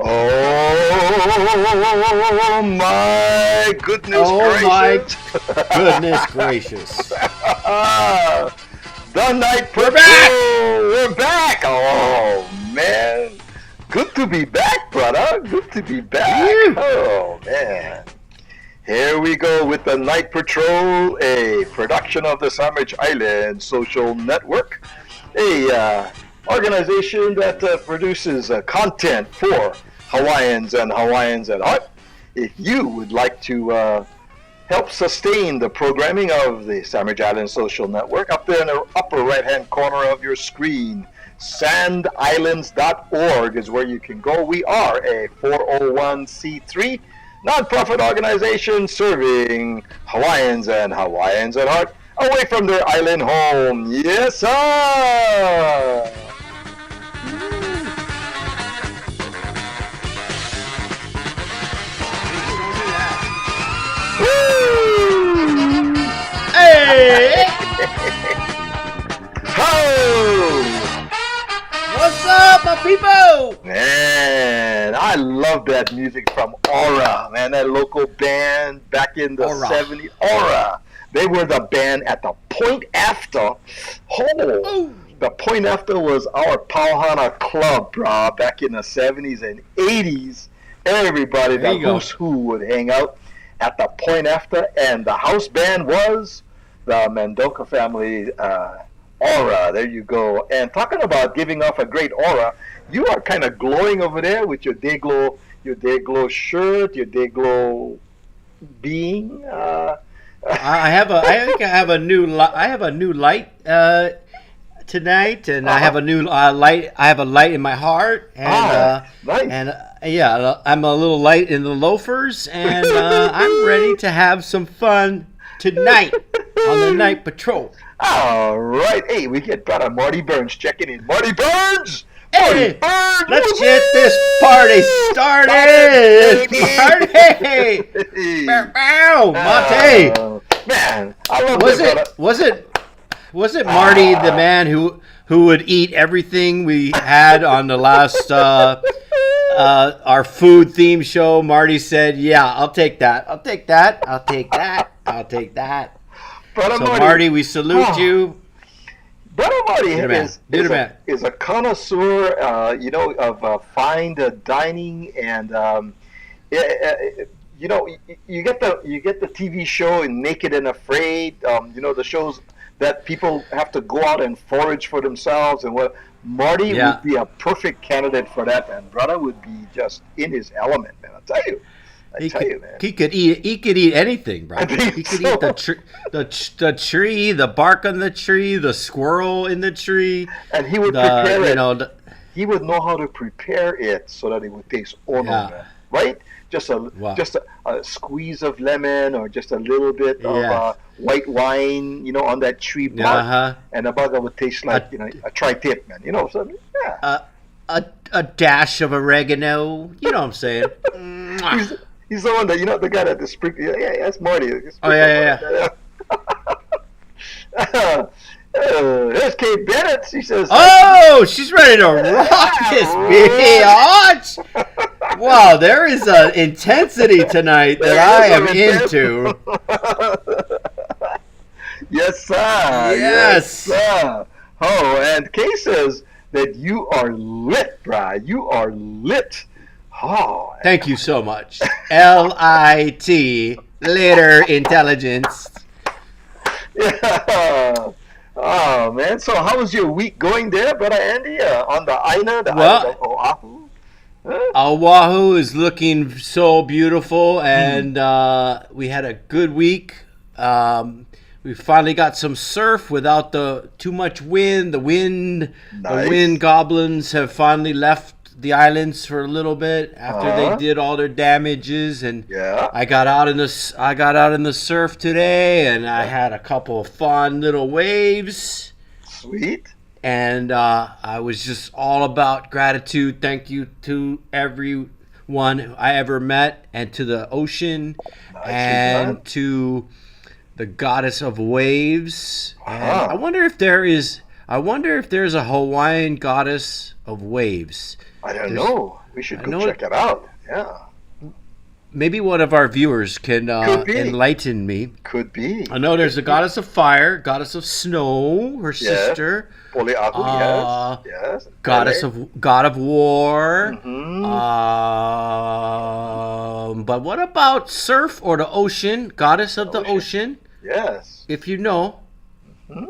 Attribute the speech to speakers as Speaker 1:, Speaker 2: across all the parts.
Speaker 1: Oh my goodness
Speaker 2: Oh my
Speaker 1: gracious!
Speaker 2: goodness gracious.
Speaker 1: The Night
Speaker 2: We're
Speaker 1: Patrol!
Speaker 2: back!
Speaker 1: We're back! Oh man! Good to be back, brother! Good to be back!
Speaker 2: Phew.
Speaker 1: Oh man! Here we go with the Night Patrol, a production of the Sandwich Island Social Network, a organization that produces content for Hawaiians and Hawaiians at heart. If you would like to help sustain the programming of the Sandwich Island Social Network, up there in the upper right-hand corner of your screen, sandislands.org is where you can go. We are a 401c3 nonprofit organization serving Hawaiians and Hawaiians at heart away from their island home. Yes, sir! Woo!
Speaker 2: Hey!
Speaker 1: Ho!
Speaker 2: What's up, my people?
Speaker 1: Man, I love that music from Aura, man. That local band back in the
Speaker 2: Aura.
Speaker 1: 70s. Aura. They were the band at the Point After. Oh, the Point After was our Pauhana club, bro, back in the 70s and 80s. Everybody,
Speaker 2: There
Speaker 1: the
Speaker 2: you go.
Speaker 1: who's who would hang out at the Point After, and the house band was the Mendoza family. Aura, there you go. And talking about giving off a great aura, you are kind of glowing over there with your Dayglow shirt, your Dayglow being.
Speaker 2: I think I have a new light tonight, and I have a new light. I have a light in my heart, and
Speaker 1: Nice.
Speaker 2: yeah, I'm a little light in the loafers, and I'm ready to have some fun tonight on the Night Patrol.
Speaker 1: All right. Hey, we get brother Marty Burns checking in. Marty Burns!
Speaker 2: Hey,
Speaker 1: Marty Burns!
Speaker 2: let's get this party started! Party! Bow, bow, Mate!
Speaker 1: Man, I love
Speaker 2: Was
Speaker 1: that, brother.
Speaker 2: was it Marty, the man who would eat everything we had on the last our food theme show? Marty said, "Yeah, I'll take that. I'll take that. I'll take that. I'll take that."
Speaker 1: Brother
Speaker 2: So Marty, we salute you.
Speaker 1: Brother Marty
Speaker 2: You're the man. You're the man.
Speaker 1: is a connoisseur, of fine dining, and you get the TV show in Naked and Afraid. The shows that people have to go out and forage for themselves, and what Marty would be a perfect candidate for that, and brother would be just in his element, man. I tell you.
Speaker 2: He could eat anything, bro.
Speaker 1: I think
Speaker 2: He could
Speaker 1: so.
Speaker 2: eat the tree, the bark on the tree, the squirrel in the tree.
Speaker 1: And he would prepare it.
Speaker 2: The,
Speaker 1: He would know how to prepare it so that it would taste ono, man. Right? Just a squeeze of lemon, or just a little bit of white wine, on that tree bark, and the burger would taste like a tri-tip, man. So yeah.
Speaker 2: a dash of oregano. You know what I'm saying?
Speaker 1: He's the one that the guy that the sprinkle. Yeah, that's Marty.
Speaker 2: Oh yeah.
Speaker 1: There's Kate Bennett. She says,
Speaker 2: "Oh, she's ready to rock this bitch." Wow, there is an intensity tonight that I am into.
Speaker 1: Yes, sir.
Speaker 2: Yes,
Speaker 1: sir. Oh, and Kay says that you are lit, brah. You are lit. Oh.
Speaker 2: Thank you so much. LIT, later intelligence.
Speaker 1: Yeah. Oh, man. So how was your week going there, brother Andy? On the island of Oahu? Huh?
Speaker 2: Oahu is looking so beautiful, and we had a good week. We finally got some surf without too much wind. The wind goblins have finally left the islands for a little bit after they did all their damages, and I got out in the surf today, and I had a couple of fun little waves.
Speaker 1: Sweet.
Speaker 2: And I was just all about gratitude. Thank you to everyone I ever met, and to the ocean, and to the goddess of waves. And I wonder if there is I wonder if there's a Hawaiian goddess of waves.
Speaker 1: I don't
Speaker 2: There's,
Speaker 1: know. We should go check it out. Yeah.
Speaker 2: Maybe one of our viewers can
Speaker 1: Could be.
Speaker 2: enlighten me.
Speaker 1: Could be.
Speaker 2: I know there's a goddess of fire, goddess of snow, her sister.
Speaker 1: Poliahu, yes.
Speaker 2: God of war.
Speaker 1: Mm-hmm.
Speaker 2: But what about surf or the ocean? Goddess of the ocean.
Speaker 1: Yes.
Speaker 2: If you know,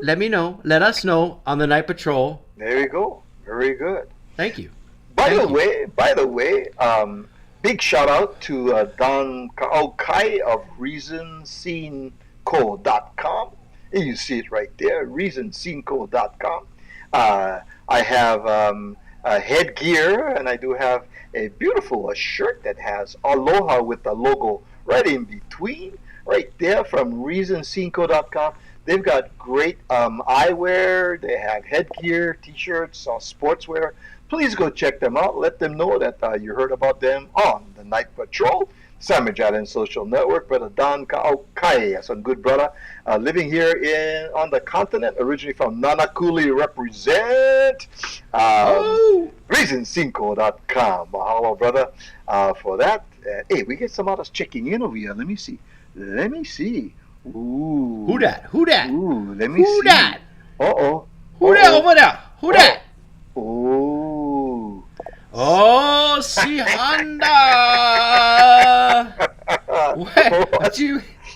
Speaker 2: let me know. Let us know on the Night Patrol.
Speaker 1: There you go. Very good.
Speaker 2: Thank you.
Speaker 1: By the way, big shout out to Don Kaokai of ReasonSceneCo.com. You see it right there, ReasonSceneCo.com. I have a headgear, and I do have a beautiful shirt that has Aloha with the logo right in between, right there from ReasonSceneCo.com. They've got great eyewear. They have headgear, T-shirts, sportswear. Please go check them out. Let them know that you heard about them on the Night Patrol, Sandwich Island Social Network. Brother Don Kaokai, some good brother, living here on the continent, originally from Nanakuli, represent. ReasonSceneCo.com. Mahalo, brother, for that. Hey, we get some others checking in over here. Let me see. Ooh.
Speaker 2: Who that?
Speaker 1: Ooh, let me see.
Speaker 2: Who that?
Speaker 1: Uh-oh.
Speaker 2: Who that over there? Who that?
Speaker 1: Ooh.
Speaker 2: Oh, si Honda.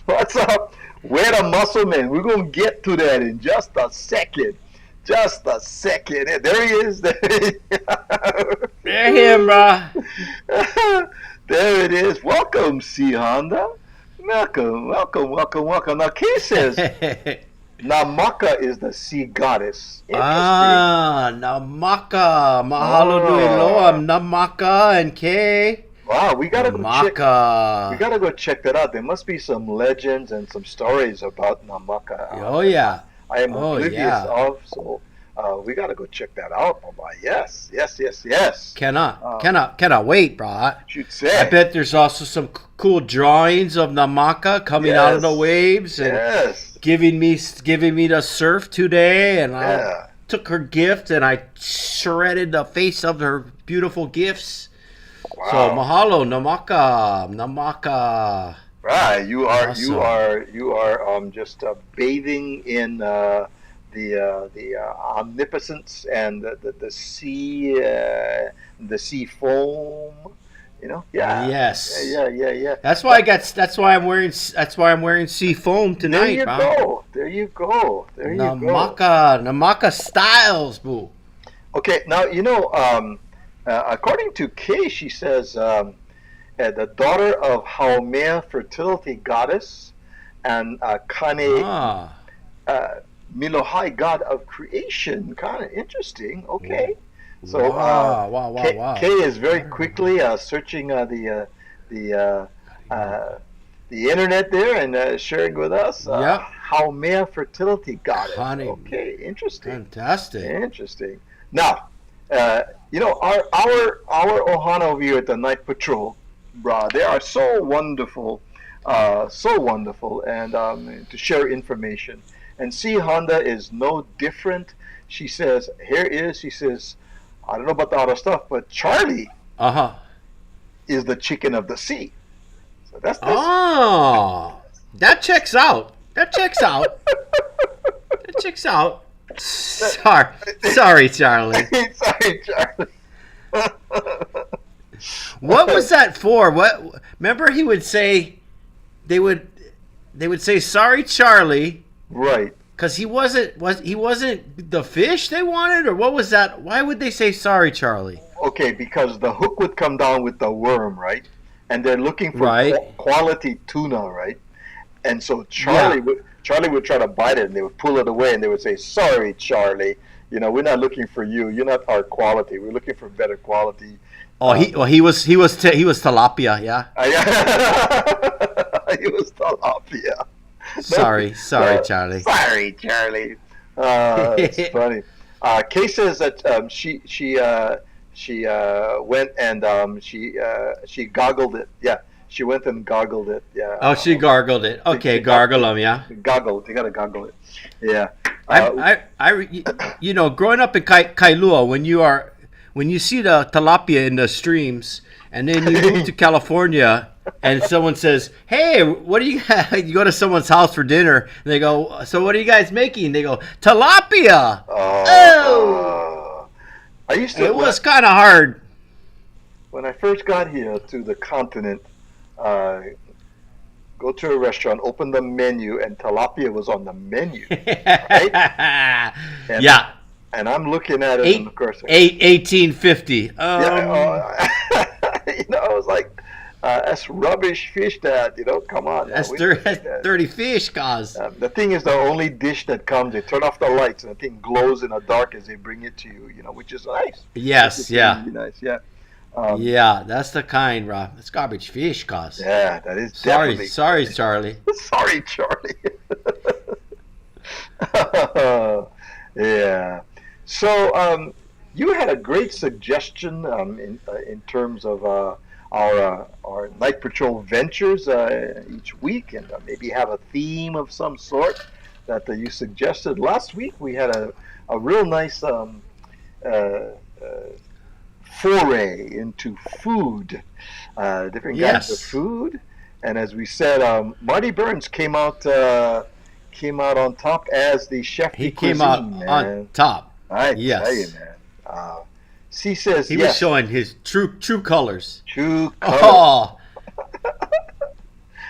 Speaker 1: What's up? Where the muscle man? We're going to get to that in just a second. There he is. There
Speaker 2: him, bro.
Speaker 1: There it is. Welcome, C. Honda. Welcome. Now, Kay says Namaka is the sea goddess.
Speaker 2: Namaka. Mahalo nui loa. Namaka and Kay.
Speaker 1: Wow, we gotta go check that out. There must be some legends and some stories about Namaka.
Speaker 2: Oh yeah.
Speaker 1: I am oblivious of, so we gotta go check that out, Baba. Yes.
Speaker 2: Cannot wait, bro.
Speaker 1: Should say.
Speaker 2: I bet there's also some cool drawings of Namaka coming out of the waves and giving me the surf today, and I took her gift and I shredded the face of her beautiful gifts. Wow. So mahalo, Namaka.
Speaker 1: Right, you are
Speaker 2: Awesome.
Speaker 1: just bathing in the omnipotence and the sea foam. You know,
Speaker 2: Yes.
Speaker 1: Yeah.
Speaker 2: That's why I'm wearing sea foam tonight.
Speaker 1: There you go.
Speaker 2: Namaka styles, boo.
Speaker 1: Okay, now according to Kay, she says the daughter of Haumea, fertility goddess, and Kane Milohai, god of creation. Kind of interesting. Okay. So
Speaker 2: wow.
Speaker 1: Kay is very quickly searching the internet there and sharing with us Haumea, fertility goddess. Okay, interesting.
Speaker 2: Fantastic.
Speaker 1: Interesting. Now, our ohana over here at the Night Patrol, brah, they are so wonderful, and to share information. And C. Honda is no different. She says, I don't know about the other stuff, but Charlie is the chicken of the sea. So that's this.
Speaker 2: Oh, that checks out. Sorry, Charlie.
Speaker 1: Sorry, Charlie.
Speaker 2: What was that for? What? Remember, he would say, they would say, "Sorry, Charlie."
Speaker 1: Right.
Speaker 2: Because he wasn't the fish they wanted, or what was that? Why would they say sorry, Charlie?
Speaker 1: Okay, because the hook would come down with the worm, right? And they're looking for quality tuna, right? And so Charlie would try to bite it, and they would pull it away, and they would say, "Sorry, Charlie. We're not looking for you. You're not our quality. We're looking for better quality."
Speaker 2: Oh, he was tilapia, yeah.
Speaker 1: He was tilapia.
Speaker 2: Sorry, Charlie.
Speaker 1: Sorry, Charlie. It's funny. Kay says that she went and she goggled it. Yeah, She went and gargled it. Yeah.
Speaker 2: Oh, she gargled it. Okay, gargle them, yeah.
Speaker 1: Goggle. You gotta goggle it. Yeah.
Speaker 2: Growing up in Kailua, when you see the tilapia in the streams, and then you move to California, and someone says, "Hey, what do you?" You go to someone's house for dinner, and they go, "So what are you guys making?" They go, "Tilapia." Oh. It was kind of hard.
Speaker 1: When I first got here to the continent, go to a restaurant, open the menu, and tilapia was on the menu. Right? And,
Speaker 2: yeah.
Speaker 1: And I'm looking at it, and of course,
Speaker 2: 1850.
Speaker 1: Yeah, I was like, that's rubbish fish, Dad. Come on.
Speaker 2: That's dirty fish, guys.
Speaker 1: The thing is, the only dish that comes, they turn off the lights, and the thing glows in the dark as they bring it to you. Which is nice.
Speaker 2: Yes, yeah.
Speaker 1: Really nice, yeah.
Speaker 2: Yeah, that's the kind, Rob. It's garbage fish, cause.
Speaker 1: Yeah, that is definitely.
Speaker 2: Sorry, Charlie.
Speaker 1: Sorry, Charlie. Yeah. So, you had a great suggestion in terms of our night patrol ventures each week, and maybe have a theme of some sort that you suggested. Last week we had a real nice foray into food, different kinds of food, and as we said, Marty Burns came out on top as the chef.
Speaker 2: He came out on top.
Speaker 1: I tell you, man. C says
Speaker 2: he was showing his true colors.
Speaker 1: True colors.
Speaker 2: Oh,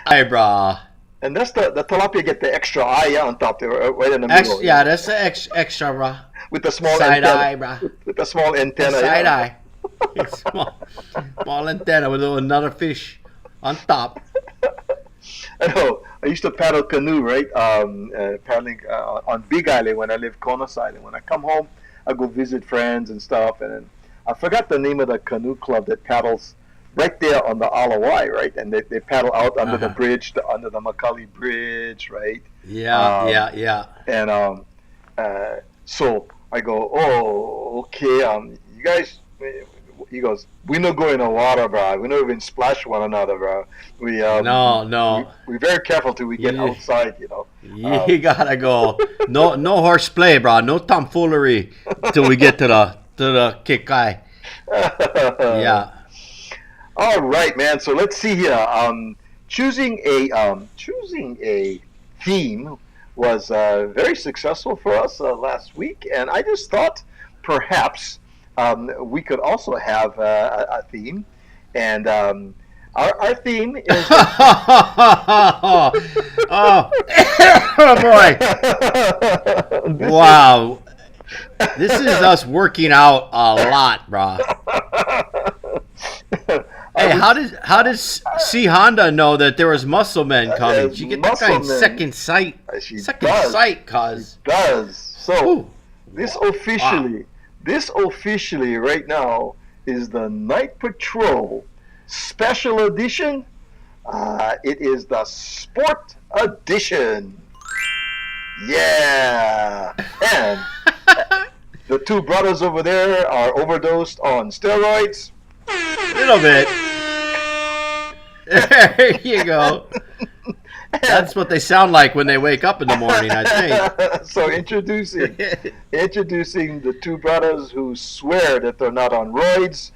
Speaker 2: eyebrow.
Speaker 1: And that's the tilapia get the extra eye on top there, right in the middle.
Speaker 2: Yeah, that's the extra, bro.
Speaker 1: With the small
Speaker 2: side
Speaker 1: antenna.
Speaker 2: eye, bro.
Speaker 1: With the small antenna.
Speaker 2: Side eye. Small antenna with another fish on top.
Speaker 1: I know. I used to paddle canoe, right? Paddling on Big Island when I lived Conus Island. When I come home, I go visit friends and stuff. And then I forgot the name of the canoe club that paddles right there on the Alawai, right? And they paddle out under the bridge, under the Macaulay Bridge, right?
Speaker 2: Yeah.
Speaker 1: And so I go, oh, okay. You guys. He goes, we no go in the water, bro. We don't even splash one another, bro. We
Speaker 2: no.
Speaker 1: We're very careful till we get outside,
Speaker 2: You gotta go. No horseplay, bro. No tomfoolery till we get to the kikai. Yeah.
Speaker 1: All right, man. So let's see here. Choosing a theme was very successful for us last week, and I just thought perhaps. We could also have a theme, and our theme is.
Speaker 2: Oh boy! Wow, this is us working out a lot, bro. Hey, how does C Honda know that there was muscle men coming? She get that guy in second sight. Sight, cause
Speaker 1: she does. So this officially.
Speaker 2: Wow.
Speaker 1: This officially right now is the Night Patrol Special Edition. It is the Sport Edition. Yeah. And the two brothers over there are overdosed on steroids.
Speaker 2: A little bit. There you go. That's what they sound like when they wake up in the morning, I think.
Speaker 1: So introducing the two brothers who swear that they're not on roids,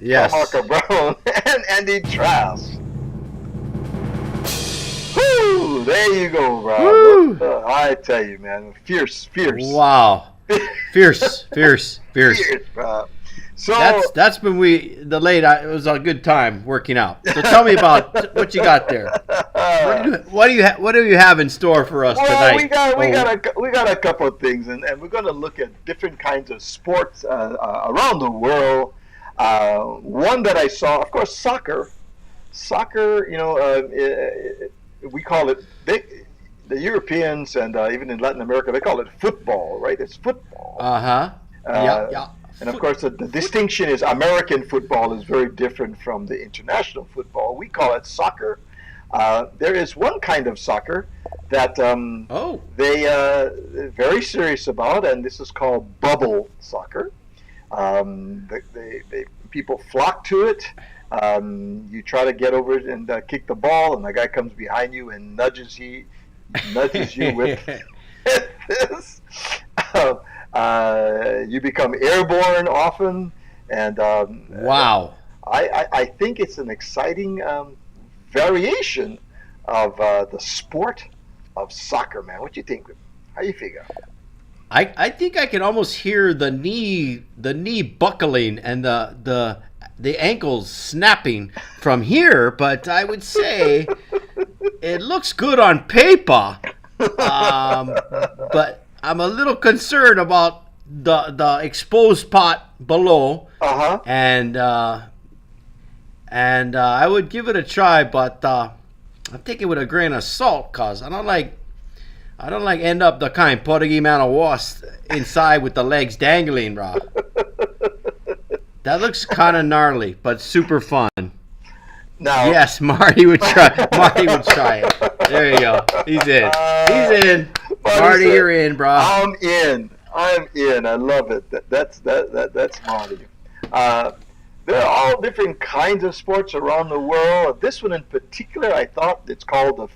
Speaker 2: yes.
Speaker 1: Parker Brown and Andy Trask. Woo! There you go, bro. I tell you, man, fierce.
Speaker 2: Wow, fierce.
Speaker 1: Fierce, bro. So
Speaker 2: that's when it was a good time working out. So tell me about what you got there. What do you have in store for us tonight?
Speaker 1: We got a couple of things, and we're going to look at different kinds of sports around the world. One that I saw, of course, soccer. Soccer, we call it. The Europeans and even in Latin America, they call it football, right? It's football.
Speaker 2: Yeah.
Speaker 1: And of course, the distinction is American football is very different from the international football. We call it soccer. There is one kind of soccer that they're very serious about, and this is called bubble soccer. People flock to it. You try to get over it and kick the ball, and the guy comes behind you and nudges you with this. You become airborne often, and
Speaker 2: Wow.
Speaker 1: I think it's an exciting variation of the sport of soccer, man. What do you think? How you figure?
Speaker 2: I think I can almost hear the knee buckling and the ankles snapping from here, but I would say it looks good on paper. But I'm a little concerned about the exposed pot below, and I would give it a try, but I'm taking it with a grain of salt, cause I don't like end up the kind Portuguese man of was inside with the legs dangling, bro. That looks kind of gnarly, but super fun.
Speaker 1: Now,
Speaker 2: yes, Marty would try. Marty would try it. There you go. He's in. He's in. Marty, you're in, bro.
Speaker 1: I'm in. I love it. That's Marty. There are all different kinds of sports around the world. This one in particular, I thought it's called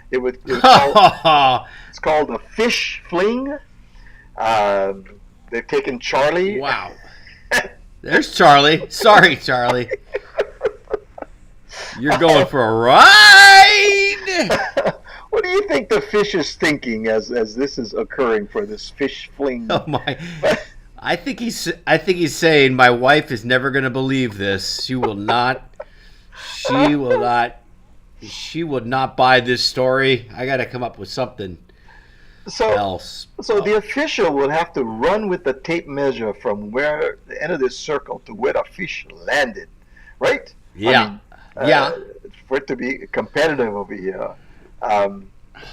Speaker 1: it's called a fish fling. They've taken Charlie.
Speaker 2: Wow. There's Charlie. Sorry, Charlie. You're going for a ride.
Speaker 1: What do you think the fish is thinking as this is occurring for this fish fling?
Speaker 2: Oh my! I think he's saying my wife is never going to believe this. She will not. She would not buy this story. I got to come up with something else.
Speaker 1: So the official will have to run with the tape measure from where the end of this circle to where the fish landed, right?
Speaker 2: Yeah.
Speaker 1: For it to be competitive over here.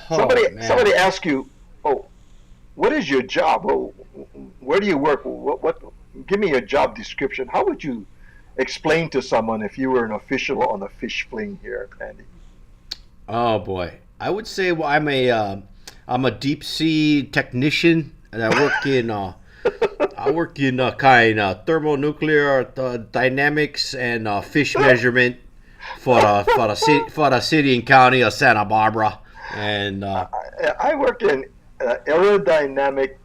Speaker 1: Somebody asks you, "Oh, what is your job? Oh, where do you work? What? Give me your job description." How would you explain to someone if you were an official on a fish fling here, Andy?
Speaker 2: Oh boy, I would say I'm a deep sea technician, and I work in thermonuclear dynamics and fish measurement for the city and county of Santa Barbara, and
Speaker 1: I work in aerodynamic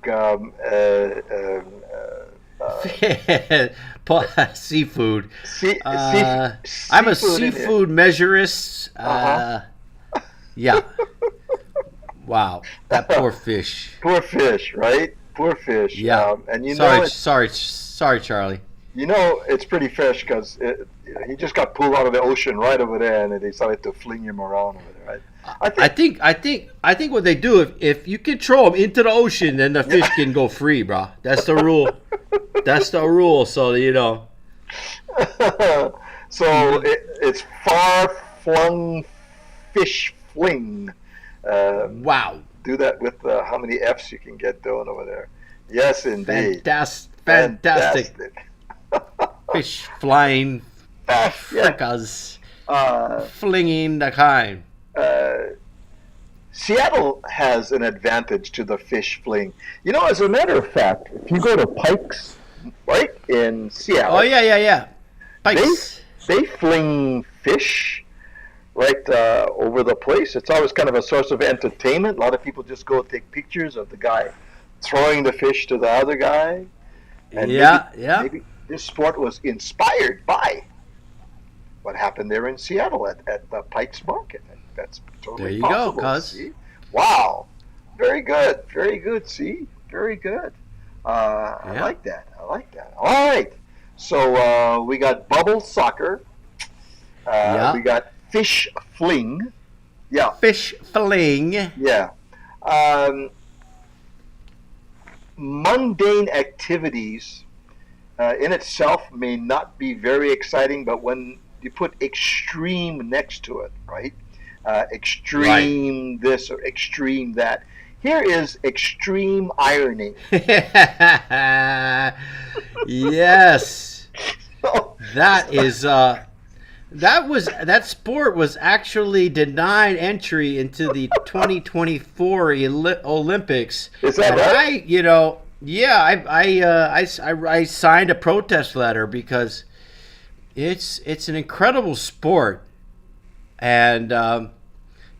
Speaker 2: seafood.
Speaker 1: I'm
Speaker 2: a seafood measurist. Yeah. Wow, that poor fish.
Speaker 1: Poor fish, right? Poor fish.
Speaker 2: Yeah.
Speaker 1: And
Speaker 2: sorry, Charlie.
Speaker 1: You know it's pretty fresh because he just got pulled out of the ocean right over there, and they decided to fling him around over there, right?
Speaker 2: I think what they do, if you can throw them into the ocean, then the fish can go free, bro. That's the rule. That's the rule. So you know.
Speaker 1: So it's far flung fish fling.
Speaker 2: Wow.
Speaker 1: Do that with how many F's you can get doing over there. Yes, indeed.
Speaker 2: Fantastic. Fish flying, fricas, flinging the kind.
Speaker 1: Seattle has an advantage to the fish fling. You know, as a matter of fact, if you go to Pikes, right, in Seattle.
Speaker 2: Oh, yeah. Pikes.
Speaker 1: They fling fish right over the place. It's always kind of a source of entertainment. A lot of people just go take pictures of the guy throwing the fish to the other guy. And maybe this sport was inspired by what happened there in Seattle at the Pikes Market. That's totally possible.
Speaker 2: There you go, cuz.
Speaker 1: See? Wow. Very good. See? Very good. I like that. All right. So we got bubble soccer. We got fish fling. Yeah.
Speaker 2: Fish fling.
Speaker 1: Yeah. Mundane activities in itself may not be very exciting, but when you put extreme next to it, right? Extreme this or extreme that. Here is extreme ironing.
Speaker 2: Yes. That sport was actually denied entry into the 2024 Olympics.
Speaker 1: Is that right?
Speaker 2: I signed a protest letter because It's an incredible sport, and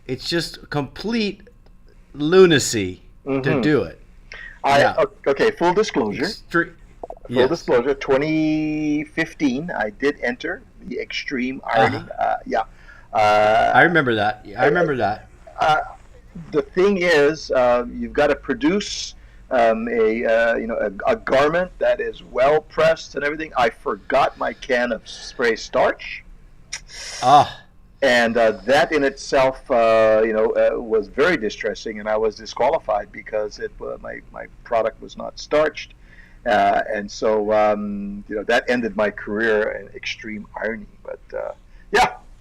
Speaker 2: it's just complete lunacy to do it.
Speaker 1: Okay, full disclosure. Full
Speaker 2: Yes.
Speaker 1: disclosure, 2015, I did enter the extreme ironing.
Speaker 2: I remember that.
Speaker 1: The thing is, you've got to produce a garment that is well pressed and everything. I forgot my can of spray starch.
Speaker 2: Ah,
Speaker 1: And that in itself, was very distressing, and I was disqualified because my product was not starched, and so that ended my career in extreme ironing. But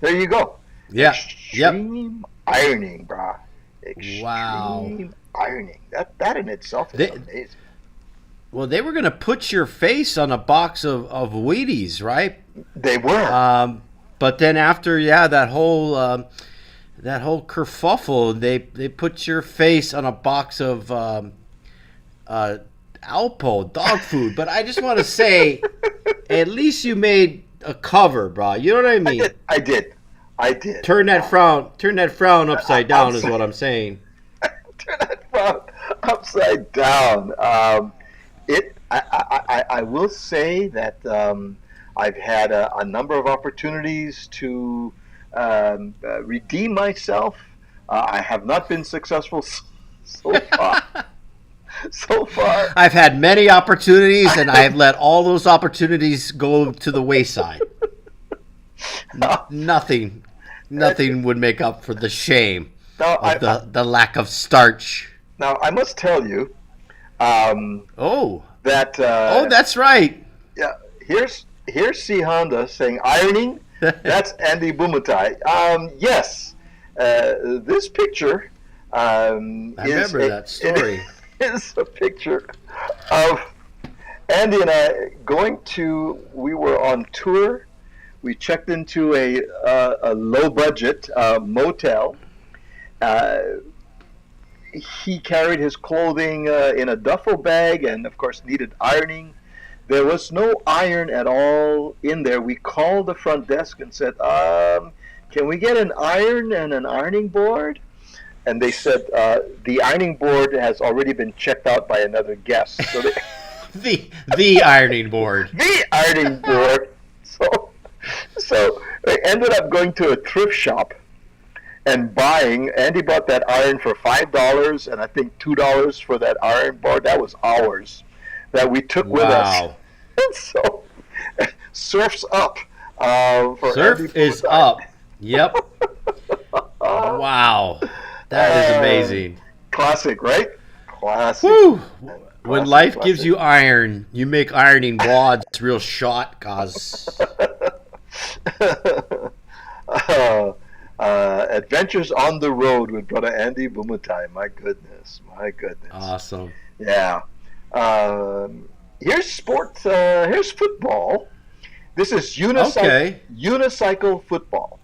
Speaker 1: there you go.
Speaker 2: yeah.
Speaker 1: Extreme ironing, brah. Extreme
Speaker 2: Wow.
Speaker 1: ironing. That in itself is amazing.
Speaker 2: Well, they were going to put your face on a box of Wheaties, right?
Speaker 1: They were.
Speaker 2: But then after, that whole kerfuffle, they put your face on a box of Alpo dog food. But I just want to say, at least you made a cover, bro. You know what I mean?
Speaker 1: I did.
Speaker 2: Turn that frown upside down is what I'm saying.
Speaker 1: Turn that frown upside down. I will say that I've had a number of opportunities to redeem myself. I have not been successful so far. So far,
Speaker 2: I've had many opportunities, and I have let all those opportunities go to the wayside. Nothing would make up for the shame of the lack of starch.
Speaker 1: Now, I must tell you that...
Speaker 2: that's right.
Speaker 1: Yeah, here's C. Honda saying ironing. That's Andy Bumatai. Yes, this picture
Speaker 2: I remember that story.
Speaker 1: Is a picture of Andy and I we were on tour. We checked into a low budget motel. He carried his clothing in a duffel bag and, of course, needed ironing. There was no iron at all in there. We called the front desk and said, can we get an iron and an ironing board? And they said, the ironing board has already been checked out by another guest. So
Speaker 2: the ironing board.
Speaker 1: The ironing board. So they ended up going to a thrift shop and buying. Andy bought that iron for $5 and I think $2 for that iron board. That was ours that we took with us. And so surf's up.
Speaker 2: Surf is up. Yep. Wow. That is amazing.
Speaker 1: Classic, right? Classic.
Speaker 2: Woo! When life gives you iron, you make ironing wads real short, cause.
Speaker 1: Adventures on the road with brother Andy Bumatai. My goodness.
Speaker 2: Awesome.
Speaker 1: Yeah. Here's sports. Here's football. This is unicycle football.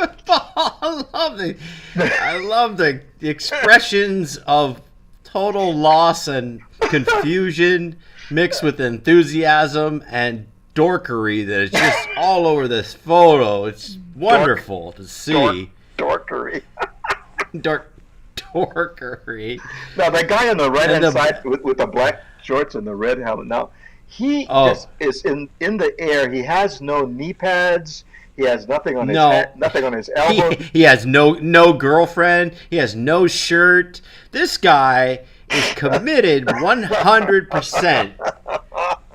Speaker 2: I love the expressions of total loss and confusion mixed with enthusiasm and dorkery that is just all over this photo. It's wonderful to see.
Speaker 1: Dorkery.
Speaker 2: Dorkery.
Speaker 1: Now, the guy on the right-hand side with the black shorts and the red helmet, now, he just is in the air. He has no knee pads. He has nothing on his elbow.
Speaker 2: He has no girlfriend. He has no shirt. This guy is committed 100%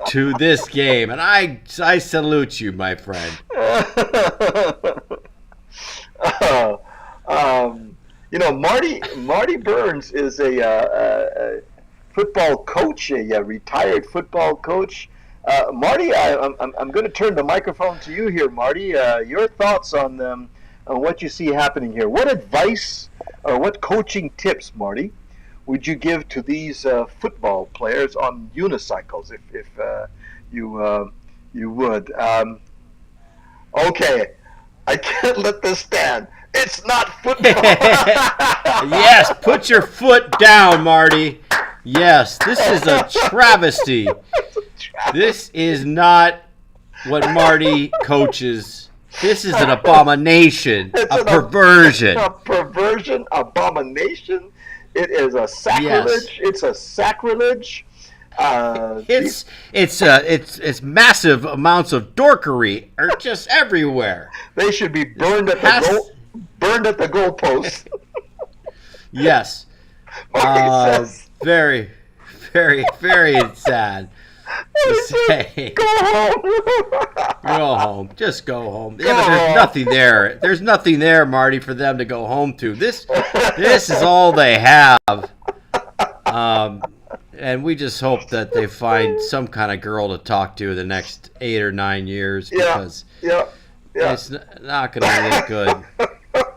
Speaker 2: to this game, and I salute you, my friend. Marty Burns is a football coach, a retired football coach. Marty, I'm going to turn the microphone to you here, Marty. Your thoughts on what you see happening here. What advice or what coaching tips, Marty, would you give to these football players on unicycles, if you would? Okay, I can't let this stand. It's not football. Yes, put your foot down, Marty. Yes, this is a travesty. This is not what Marty coaches. This is an abomination, a perversion.
Speaker 1: A perversion, abomination. It is a sacrilege. Yes. It's a sacrilege.
Speaker 2: It's massive amounts of dorkery are just everywhere.
Speaker 1: They should be burned at the goalpost.
Speaker 2: Yes. Very, very, very sad to say.
Speaker 1: Go home.
Speaker 2: Go home. Just go home. Yeah, but there's nothing there. There's nothing there, Marty, for them to go home to. This is all they have. And we just hope that they find some kind of girl to talk to the next 8 or 9 years, because it's not going to look good.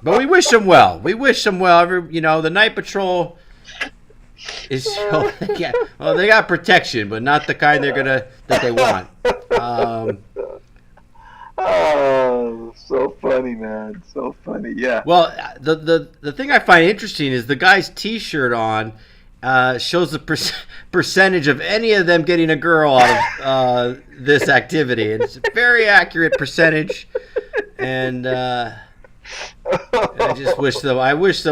Speaker 2: But we wish them well. We wish them well. The Night Patrol is they got protection, but not the kind that they want.
Speaker 1: Oh, so funny, man. So funny. Yeah.
Speaker 2: Well, the thing I find interesting is the guy's T-shirt on shows the percentage of any of them getting a girl out of this activity. And it's a very accurate percentage, and I just wish them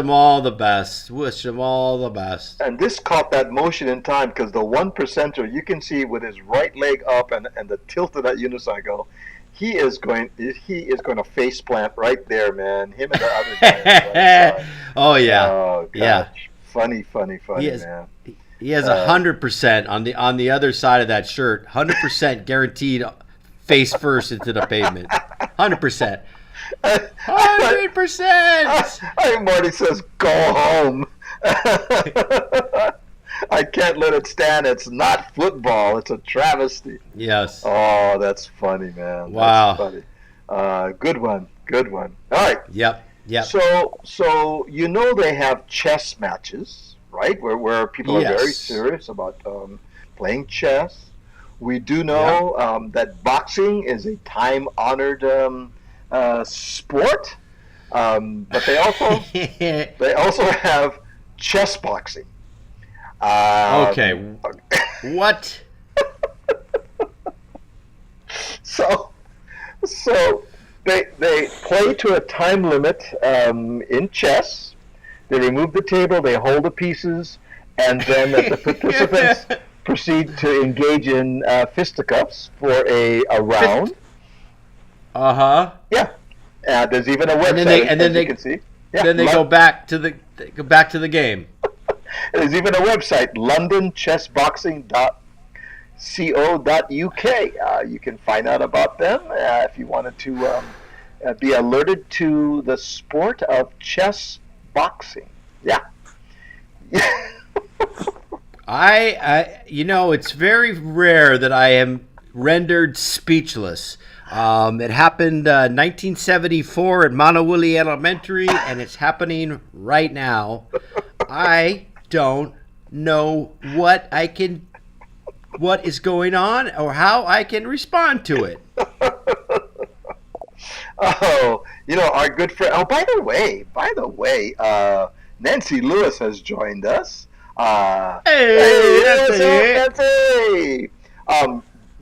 Speaker 2: all the best. Wish them all the best.
Speaker 1: And this caught that motion in time, because the 1%er, you can see with his right leg up and the tilt of that unicycle, he is going to face plant right there, man. Him and the other guy.
Speaker 2: Oh yeah.
Speaker 1: Oh gosh.
Speaker 2: Yeah.
Speaker 1: Funny, man.
Speaker 2: He has 100% on the other side of that shirt. 100% guaranteed face first into the pavement. 100%. 100%.
Speaker 1: Marty says, "Go home." I can't let it stand. It's not football. It's a travesty.
Speaker 2: Yes.
Speaker 1: Oh, that's funny, man.
Speaker 2: Wow.
Speaker 1: That's funny. Good one. All right.
Speaker 2: Yep.
Speaker 1: So they have chess matches, right? Where people are very serious about playing chess. We do know that boxing is a time-honored sport, but they also have chess boxing.
Speaker 2: Okay. What?
Speaker 1: So they play to a time limit in chess. They remove the table, they hold the pieces, and then the participants proceed to engage in fisticuffs for a round.
Speaker 2: Yeah.
Speaker 1: There's even a website,
Speaker 2: and then
Speaker 1: you can see. Yeah,
Speaker 2: then they go back to the game.
Speaker 1: There's even a website, londonchessboxing.co.uk. You can find out about them if you wanted to be alerted to the sport of chess boxing. Yeah.
Speaker 2: It's very rare that I am rendered speechless. It happened 1974 at Manawili Elementary, and it's happening right now. I don't know what is going on or how I can respond to it.
Speaker 1: Oh, our good friend. Oh, by the way, Nancy Lewis has joined us.
Speaker 2: Hey,
Speaker 1: Nancy.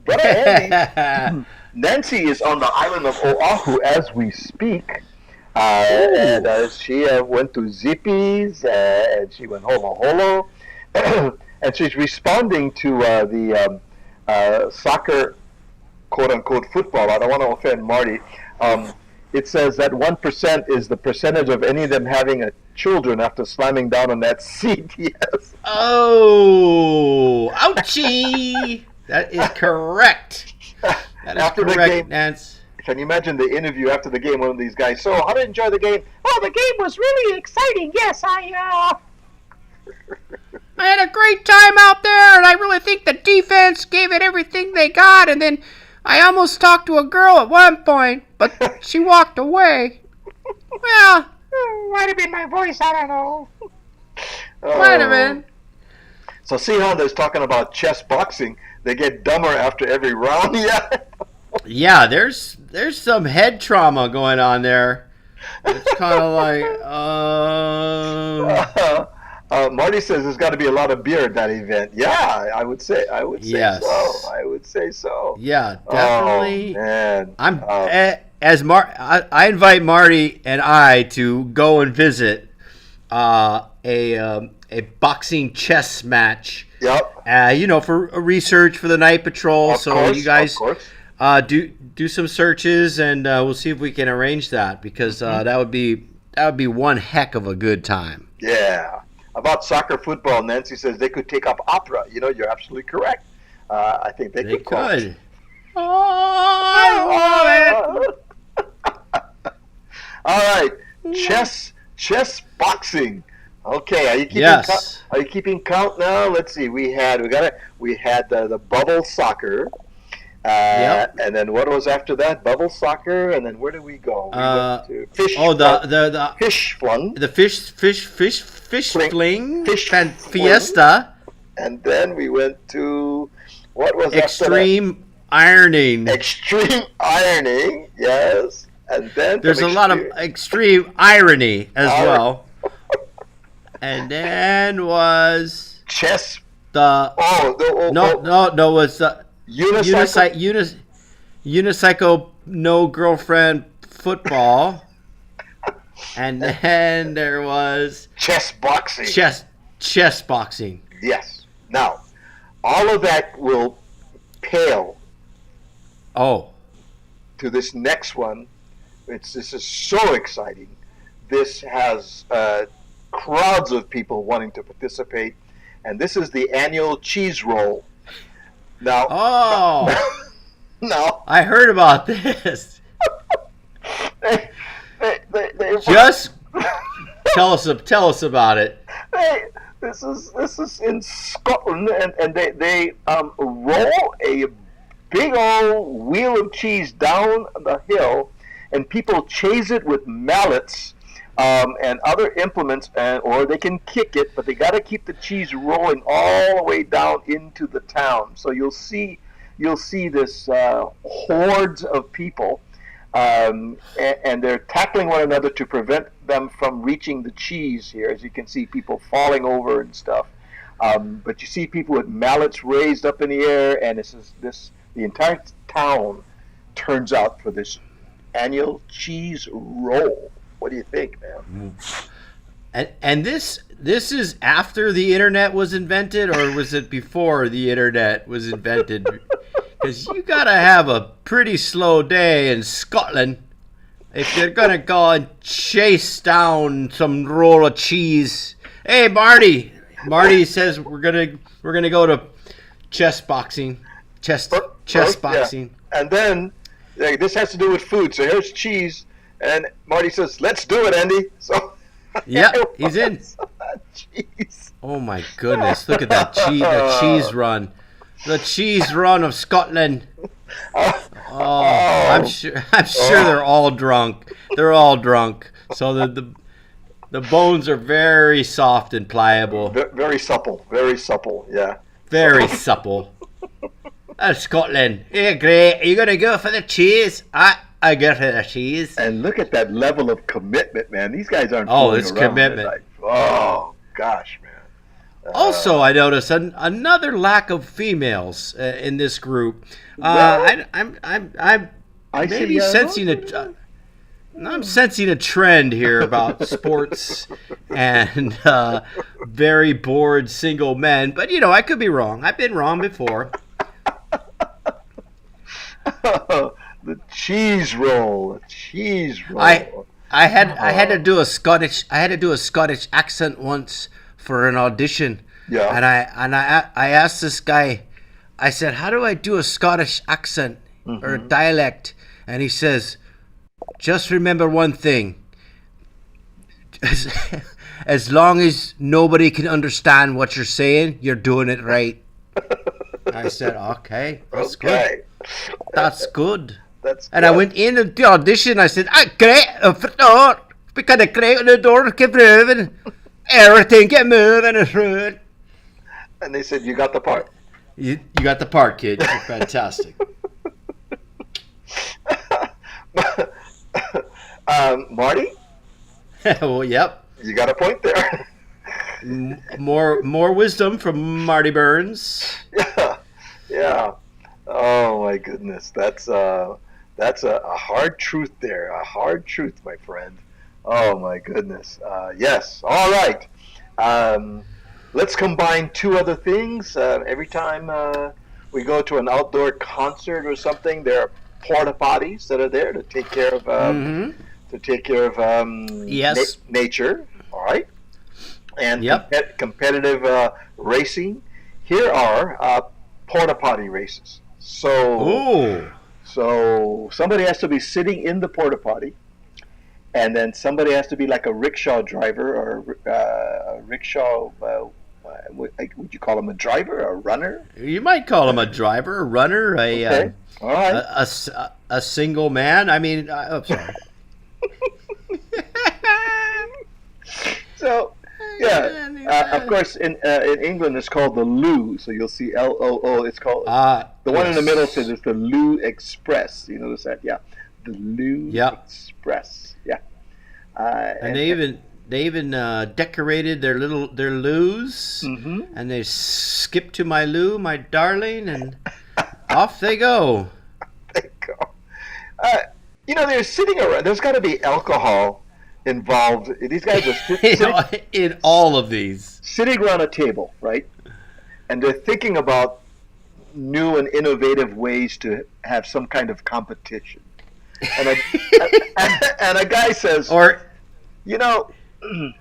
Speaker 1: Brother Andy, Nancy is on the island of Oahu as we speak. And she went to Zippy's, and she went holo holo, and she's responding to the soccer, quote unquote, football. I don't want to offend Marty. It says that 1% is the percentage of any of them having children after slamming down on that seat. Yes.
Speaker 2: Oh, ouchie! That is correct. That is
Speaker 1: after
Speaker 2: correct,
Speaker 1: the game,
Speaker 2: Nance.
Speaker 1: Can you imagine the interview after the game? One of these guys. So, how did you enjoy the game? Oh, the game was really exciting. Yes, I
Speaker 3: had a great time out there, and I really think the defense gave it everything they got, and then I almost talked to a girl at one point, but she walked away. Well, might have been my voice, I don't know. Might have been.
Speaker 1: So see how they're talking about chess boxing. They get dumber after every round. Yeah.
Speaker 2: Yeah, there's some head trauma going on there. It's kind of like,
Speaker 1: Marty says there's got to be a lot of beer at that event. Yeah, I would say
Speaker 2: Yes.
Speaker 1: so. I would say so.
Speaker 2: Yeah, definitely.
Speaker 1: Oh, man.
Speaker 2: I invite Marty and I to go and visit a boxing chess match.
Speaker 1: Yep.
Speaker 2: For research for the night patrol.
Speaker 1: Of
Speaker 2: So
Speaker 1: course,
Speaker 2: you guys
Speaker 1: of course.
Speaker 2: do some searches, and we'll see if we can arrange that, because that would be one heck of a good time.
Speaker 1: Yeah. About soccer, football, Nancy says they could take up opera. You're absolutely correct. I think they could.
Speaker 2: Could.
Speaker 1: Oh, all right. Chess boxing. Okay, are you keeping
Speaker 2: Yes.
Speaker 1: Are you keeping count now? Let's see. We had the bubble soccer.
Speaker 2: Yep.
Speaker 1: And then what was after that? Bubble soccer, and then where did we go? We went to fish.
Speaker 2: The
Speaker 1: fish flung.
Speaker 2: The fish fling
Speaker 1: Fish
Speaker 2: fiesta.
Speaker 1: And then we went to what was
Speaker 2: Extreme ironing.
Speaker 1: Extreme ironing, yes. And then
Speaker 2: There's a lot of extreme irony as well. And then was
Speaker 1: chess.
Speaker 2: was unicycle no girlfriend football. And then there was
Speaker 1: chess boxing.
Speaker 2: Chess boxing.
Speaker 1: Yes. Now, all of that will pale to this next one. This is so exciting. This has crowds of people wanting to participate, and this is the annual cheese roll. Now, no,
Speaker 2: I heard about this.
Speaker 1: they
Speaker 2: Just tell us about it.
Speaker 1: This is in Scotland, and they roll a big old wheel of cheese down the hill, and people chase it with mallets and other implements, or they can kick it, but they got to keep the cheese rolling all the way down into the town. So you'll see this hordes of people, and they're tackling one another to prevent them from reaching the cheese here. As you can see, people falling over and stuff. But you see people with mallets raised up in the air, and the entire town turns out for this annual cheese roll. What do you think, man?
Speaker 2: And this is after the internet was invented, or was it before the internet was invented? Because you gotta have a pretty slow day in Scotland if you're gonna go and chase down some roll of cheese. Hey, Marty says we're gonna go to chess boxing. Chess boxing.
Speaker 1: Yeah. And then this has to do with food. So here's cheese, and Marty says, "Let's do it, Andy." So
Speaker 2: yeah, he's in.
Speaker 1: Cheese.
Speaker 2: Oh my goodness! Look at that cheese run. The cheese run of Scotland. I'm sure they're all drunk. They're all drunk. So the bones are very soft and pliable.
Speaker 1: Very supple. Very supple. Yeah.
Speaker 2: Very supple. That's Scotland. Yeah, great. Are you gonna go for the cheese? I go for the cheese.
Speaker 1: And look at that level of commitment, man. These guys aren't.
Speaker 2: It's commitment.
Speaker 1: Like, oh gosh, man.
Speaker 2: Also, I noticed another lack of females in this group. I'm sensing a trend here about sports and very bored single men. But I could be wrong. I've been wrong before.
Speaker 1: The cheese roll.
Speaker 2: I had to do a Scottish accent once for an audition.
Speaker 1: Yeah.
Speaker 2: And I asked this guy, I said, how do I do a Scottish accent or a dialect? And he says, just remember one thing. As long as nobody can understand what you're saying, you're doing it right. I said, okay, that's good. That's good. And I went in the audition. I said, great, we got a great on the door, keep moving. Everything get moving and through.
Speaker 1: And they said, you got the part.
Speaker 2: You got the part, kid. You're fantastic.
Speaker 1: Marty?
Speaker 2: Well, yep.
Speaker 1: You got a point there.
Speaker 2: More wisdom from Marty Burns.
Speaker 1: Yeah, yeah. Oh my goodness, that's a hard truth there. A hard truth, my friend. Oh my goodness. Yes. All right. Um, let's combine two other things. Every time we go to an outdoor concert or something, there are porta potties that are there to take care of
Speaker 2: Mm-hmm. Yes.
Speaker 1: nature. All right, and
Speaker 2: Yep.
Speaker 1: competitive racing. Here are porta potty races.
Speaker 2: Oh.
Speaker 1: So somebody has to be sitting in the porta potty, and then somebody has to be like a rickshaw driver or a rickshaw. Would you call him a driver, a runner?
Speaker 2: You might call him a driver, a runner,
Speaker 1: Okay, all right.
Speaker 2: a single man. I mean, I'm sorry.
Speaker 1: So, yeah, of course, in England it's called the loo. So you'll see LOO. It's called the one in the middle says it's the Loo Express. You notice that? Yeah, the Loo
Speaker 2: Yep.
Speaker 1: Express. Yeah,
Speaker 2: And they even decorated their loos,
Speaker 1: Mhm.
Speaker 2: and they skip to my loo, my darling, and off they go.
Speaker 1: There you go. They're sitting around. There's got to be alcohol involved. These guys are
Speaker 2: In all of these.
Speaker 1: sitting around a table, right? And they're thinking about new and innovative ways to have some kind of competition. And a, and a guy says,
Speaker 2: Or
Speaker 1: you know, I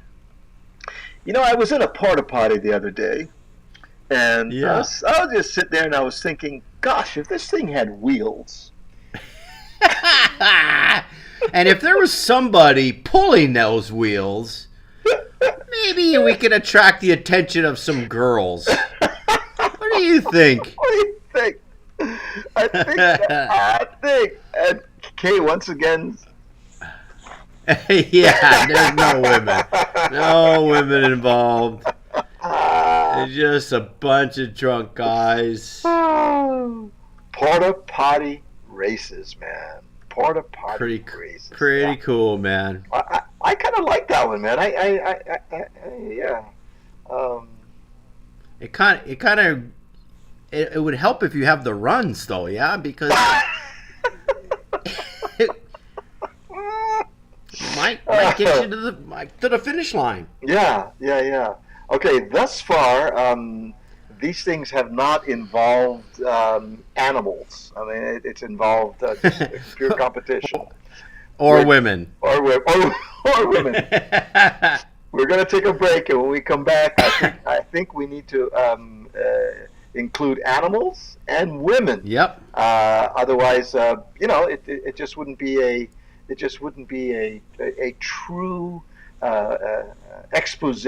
Speaker 1: was in a porta potty the other day, and
Speaker 2: Yeah.
Speaker 1: I was just sitting there and I was thinking, gosh, if this thing had wheels.
Speaker 2: and if there was somebody pulling those wheels, maybe we could attract the attention of some girls. What do you think?
Speaker 1: What do you think? I think, and Kay, once again,
Speaker 2: Yeah, there's no women. No women involved. It's just a bunch of drunk guys.
Speaker 1: porta potty races, man. Porta potty races.
Speaker 2: Pretty
Speaker 1: Yeah.
Speaker 2: cool, man.
Speaker 1: I kind of like that one, man. Yeah.
Speaker 2: It would help if you have the runs though, yeah, because it might get you to the finish line.
Speaker 1: Yeah. Okay, thus far, these things have not involved animals. I mean, it's involved just pure competition.
Speaker 2: Or women.
Speaker 1: Or women. We're going to take a break, and when we come back, I think we need to include animals and women.
Speaker 2: Yep.
Speaker 1: Otherwise, it just wouldn't be a true expose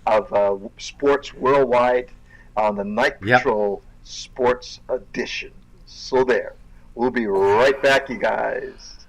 Speaker 1: of sports worldwide on the Night
Speaker 2: Yep.
Speaker 1: Patrol Sports Edition. So there, we'll be right back, you guys.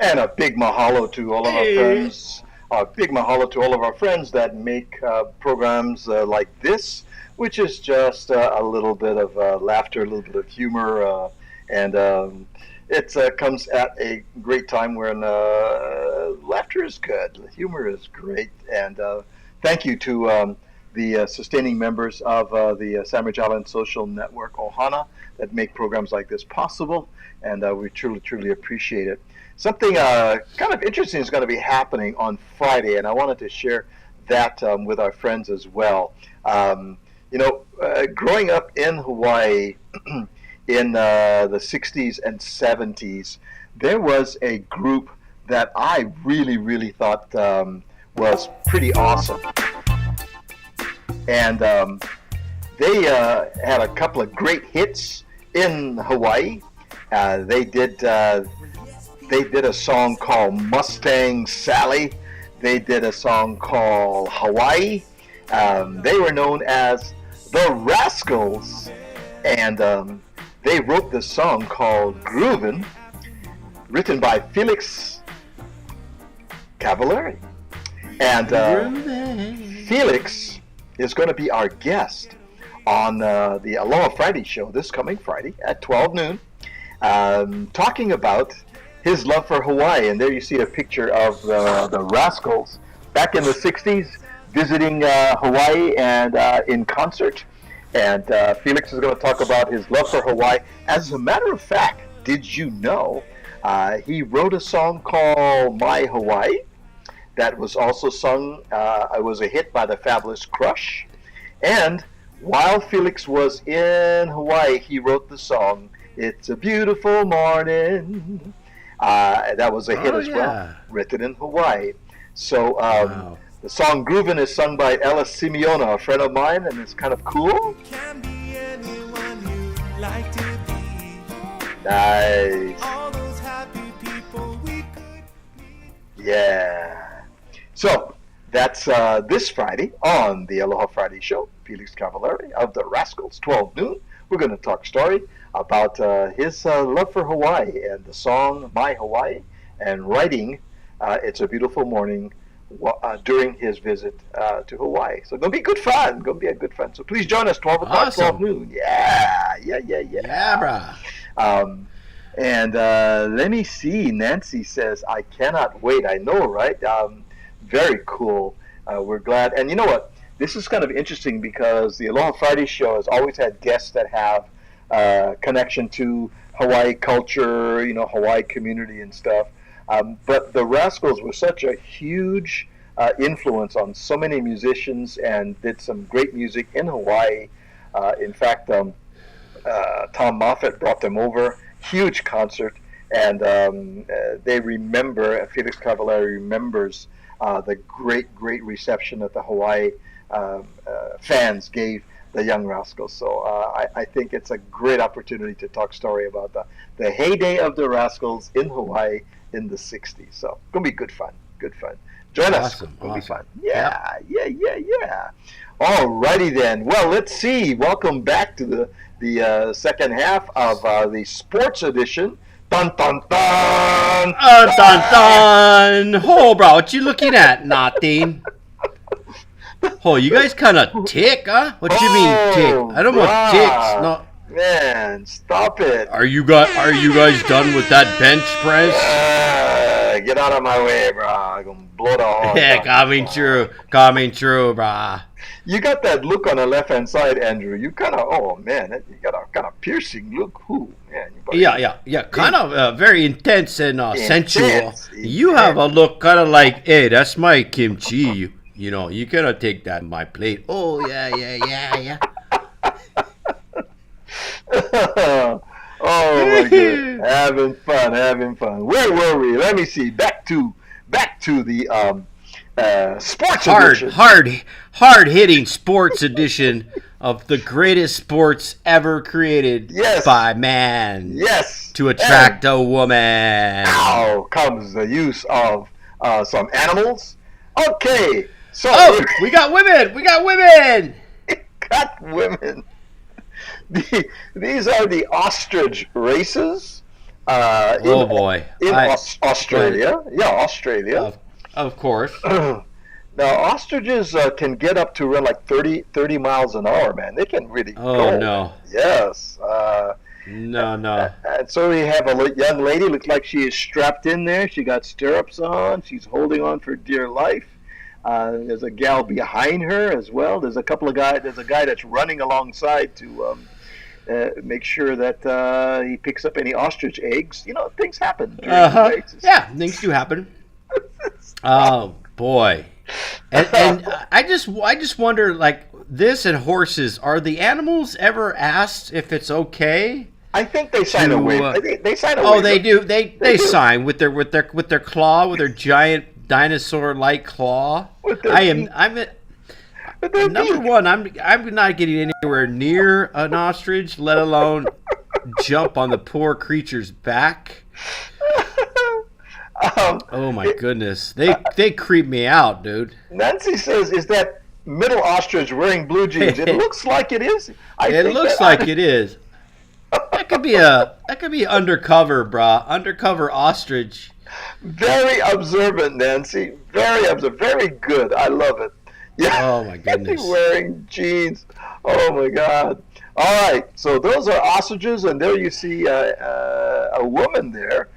Speaker 1: And a big mahalo to all of our friends. A big mahalo to all of our friends that make programs like this, which is just a little bit of laughter, a little bit of humor, and it comes at a great time when laughter is good, humor is great, and thank you to the sustaining members of the Sandwich Island Social Network, ohana, that make programs like this possible, and we truly, truly appreciate it. Something kind of interesting is going to be happening on Friday, and I wanted to share that with our friends as well. Growing up in Hawaii in the 60s and 70s, there was a group that I really, really thought was pretty awesome. And they had a couple of great hits in Hawaii. They did a song called Mustang Sally. They did a song called Hawaii. They were known as the Rascals, and they wrote this song called Groovin', written by Felix Cavallari. And Felix is going to be our guest on the Aloha Friday show this coming Friday at 12 noon, talking about his love for Hawaii. And there you see a picture of the Rascals back in the 60s visiting Hawaii and in concert. And Felix is going to talk about his love for Hawaii. As a matter of fact, did you know he wrote a song called My Hawaii that was also sung, it was a hit by the Fabulous Crush. And while Felix was in Hawaii, he wrote the song, It's a Beautiful Morning. That was a hit as well, written in Hawaii. So wow. The song Groovin' is sung by Ella Simeona, a friend of mine, and it's kind of cool. Can be anyone you like to be. Nice. All those happy people we could be. Yeah. So that's this Friday on the Aloha Friday show. Felix Cavallari of the Rascals, 12 noon. We're going to talk story about his love for Hawaii and the song My Hawaii, and writing It's a Beautiful Morning during his visit to Hawaii. So it's going to be good fun. Going to be a good fun. So please join us, 12 o'clock, awesome. 12 noon. Yeah.
Speaker 2: Yeah, brah.
Speaker 1: And let me see. Nancy says, I cannot wait. I know, right? Very cool. We're glad. And you know what? This is kind of interesting because the Aloha Friday show has always had guests that have connection to Hawaii culture, Hawaii community and stuff. But the Rascals were such a huge influence on so many musicians and did some great music in Hawaii. In fact, Tom Moffat brought them over, huge concert, and they remember, Felix Cavallari remembers the great reception that the Hawaii fans gave the Young Rascals. So I think it's a great opportunity to talk story about the heyday of the Rascals in Hawaii in the 60s. So it's going to be good fun. Join us. It's going to be fun. Yeah. All righty then. Well, let's see. Welcome back to the second half of the sports edition. Dun, dun, dun!
Speaker 2: Dun, dun! Oh, bro, what you looking at? Nothing. Oh, you guys kind of tick, huh? What you mean tick? I don't want ticks. No.
Speaker 1: Man, stop it.
Speaker 2: Are you guys done with that bench press?
Speaker 1: Get out of my way, bro. I'm going to blow the horn.
Speaker 2: Yeah, coming true, bro.
Speaker 1: You got that look on the left-hand side, Andrew. You kind of, oh, man, you got a kind of piercing look. Ooh, man.
Speaker 2: Yeah. Kind of very intense and sensual. You have a look kind of like, hey, that's my kimchi. You cannot take that on my plate. Oh, yeah.
Speaker 1: Oh my God, having fun. Where were we? Let me see. Back to the sports edition.
Speaker 2: Hard hitting sports edition of the greatest sports ever created by man.
Speaker 1: Yes.
Speaker 2: To attract a woman.
Speaker 1: Now comes the use of some animals. Okay. So
Speaker 2: we got women.
Speaker 1: Got women. These are the ostrich races.
Speaker 2: Oh boy.
Speaker 1: In Australia. Yeah, Australia.
Speaker 2: Of course.
Speaker 1: Now, ostriches can get up to around like 30 miles an hour, man. They can really go.
Speaker 2: Oh no.
Speaker 1: Yes.
Speaker 2: No.
Speaker 1: And so we have a young lady, looks like she is strapped in there. She got stirrups on. She's holding on for dear life. There's a gal behind her as well. There's a guy that's running alongside to make sure that he picks up any ostrich eggs. You know, things happen.
Speaker 2: Yeah, things do happen. Oh boy. And I just wonder, like, this and horses, are the animals ever asked if it's okay?
Speaker 1: I think they sign a waiver. They sign a waiver.
Speaker 2: Oh, they do. They sign with their claw, with their giant dinosaur-like claw. I'm number one. I'm not getting anywhere near an ostrich, let alone jump on the poor creature's back. Oh my goodness, they creep me out, dude.
Speaker 1: Nancy says, "Is that middle ostrich wearing blue jeans?" It looks like it is.
Speaker 2: It looks like it is. That could be undercover, brah. Undercover ostrich.
Speaker 1: Very observant, Nancy. Very observant. Very good. I love it. Yeah.
Speaker 2: Oh my goodness.
Speaker 1: Wearing jeans. Oh my God. All right. So those are ostriches, and there you see a woman there.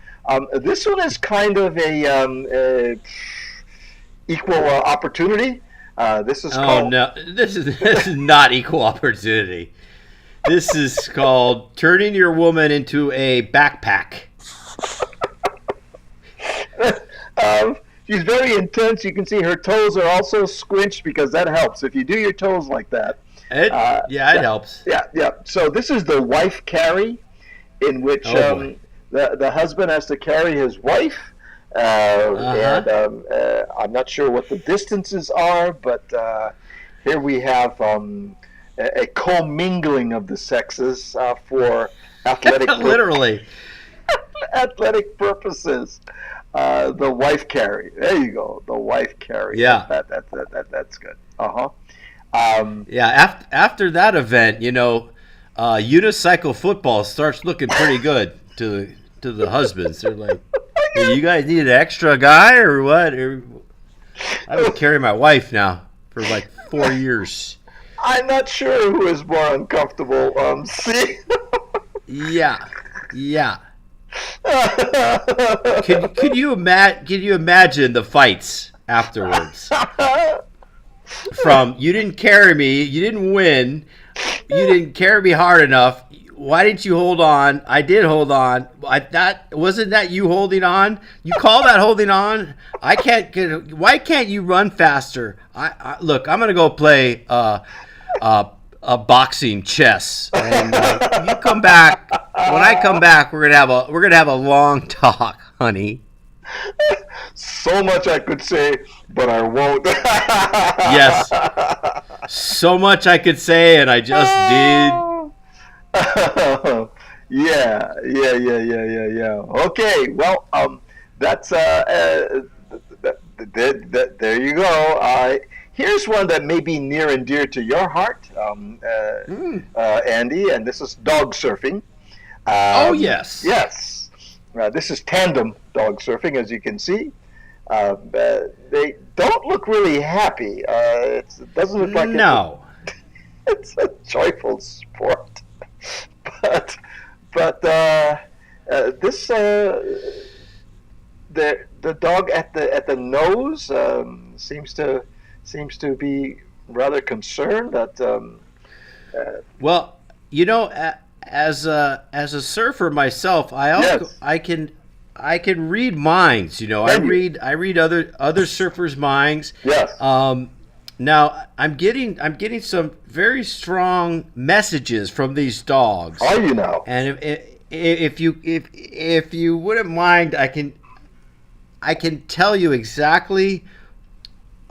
Speaker 1: This one is kind of a equal opportunity. This is called.
Speaker 2: No, this is not equal opportunity. This is called turning your woman into a backpack.
Speaker 1: She's very intense. You can see her toes are also squinched because that helps. If you do your toes like that.
Speaker 2: It helps.
Speaker 1: Yeah. So this is the wife carry, in which the husband has to carry his wife. And I'm not sure what the distances are, but here we have a commingling of the sexes for athletic
Speaker 2: literally
Speaker 1: athletic purposes. The wife carry. There you go. The wife carry.
Speaker 2: Yeah.
Speaker 1: That's good.
Speaker 2: After that event, unicycle football starts looking pretty good to the husbands. They're like, hey, you guys need an extra guy or what? I would carry my wife now for like 4 years.
Speaker 1: I'm not sure who is more uncomfortable. See?
Speaker 2: Yeah. Could you imagine the fights afterwards? From you didn't carry me, you didn't win, you didn't carry me hard enough. Why didn't you hold on? I did hold on. Wasn't that you holding on? You call that holding on? I can't get. Why can't you run faster? Look. I'm gonna go play a boxing chess, and you come back. When I come back, we're gonna have a long talk, honey.
Speaker 1: So much I could say, but I won't.
Speaker 2: Yes. So much I could say, and I just did.
Speaker 1: Yeah. Okay, well, that's there you go. Here's one that may be near and dear to your heart, Andy, and this is dog surfing.
Speaker 2: Oh yes.
Speaker 1: Yes. This is tandem dog surfing, as you can see. They don't look really happy. It doesn't look like it's a joyful sport. But this the dog at the nose seems to be rather concerned that.
Speaker 2: Well, as a surfer myself, I can read minds. I read other surfers' minds.
Speaker 1: Yes.
Speaker 2: Now I'm getting some very strong messages from these dogs.
Speaker 1: Are you now?
Speaker 2: And if you wouldn't mind, I can tell you exactly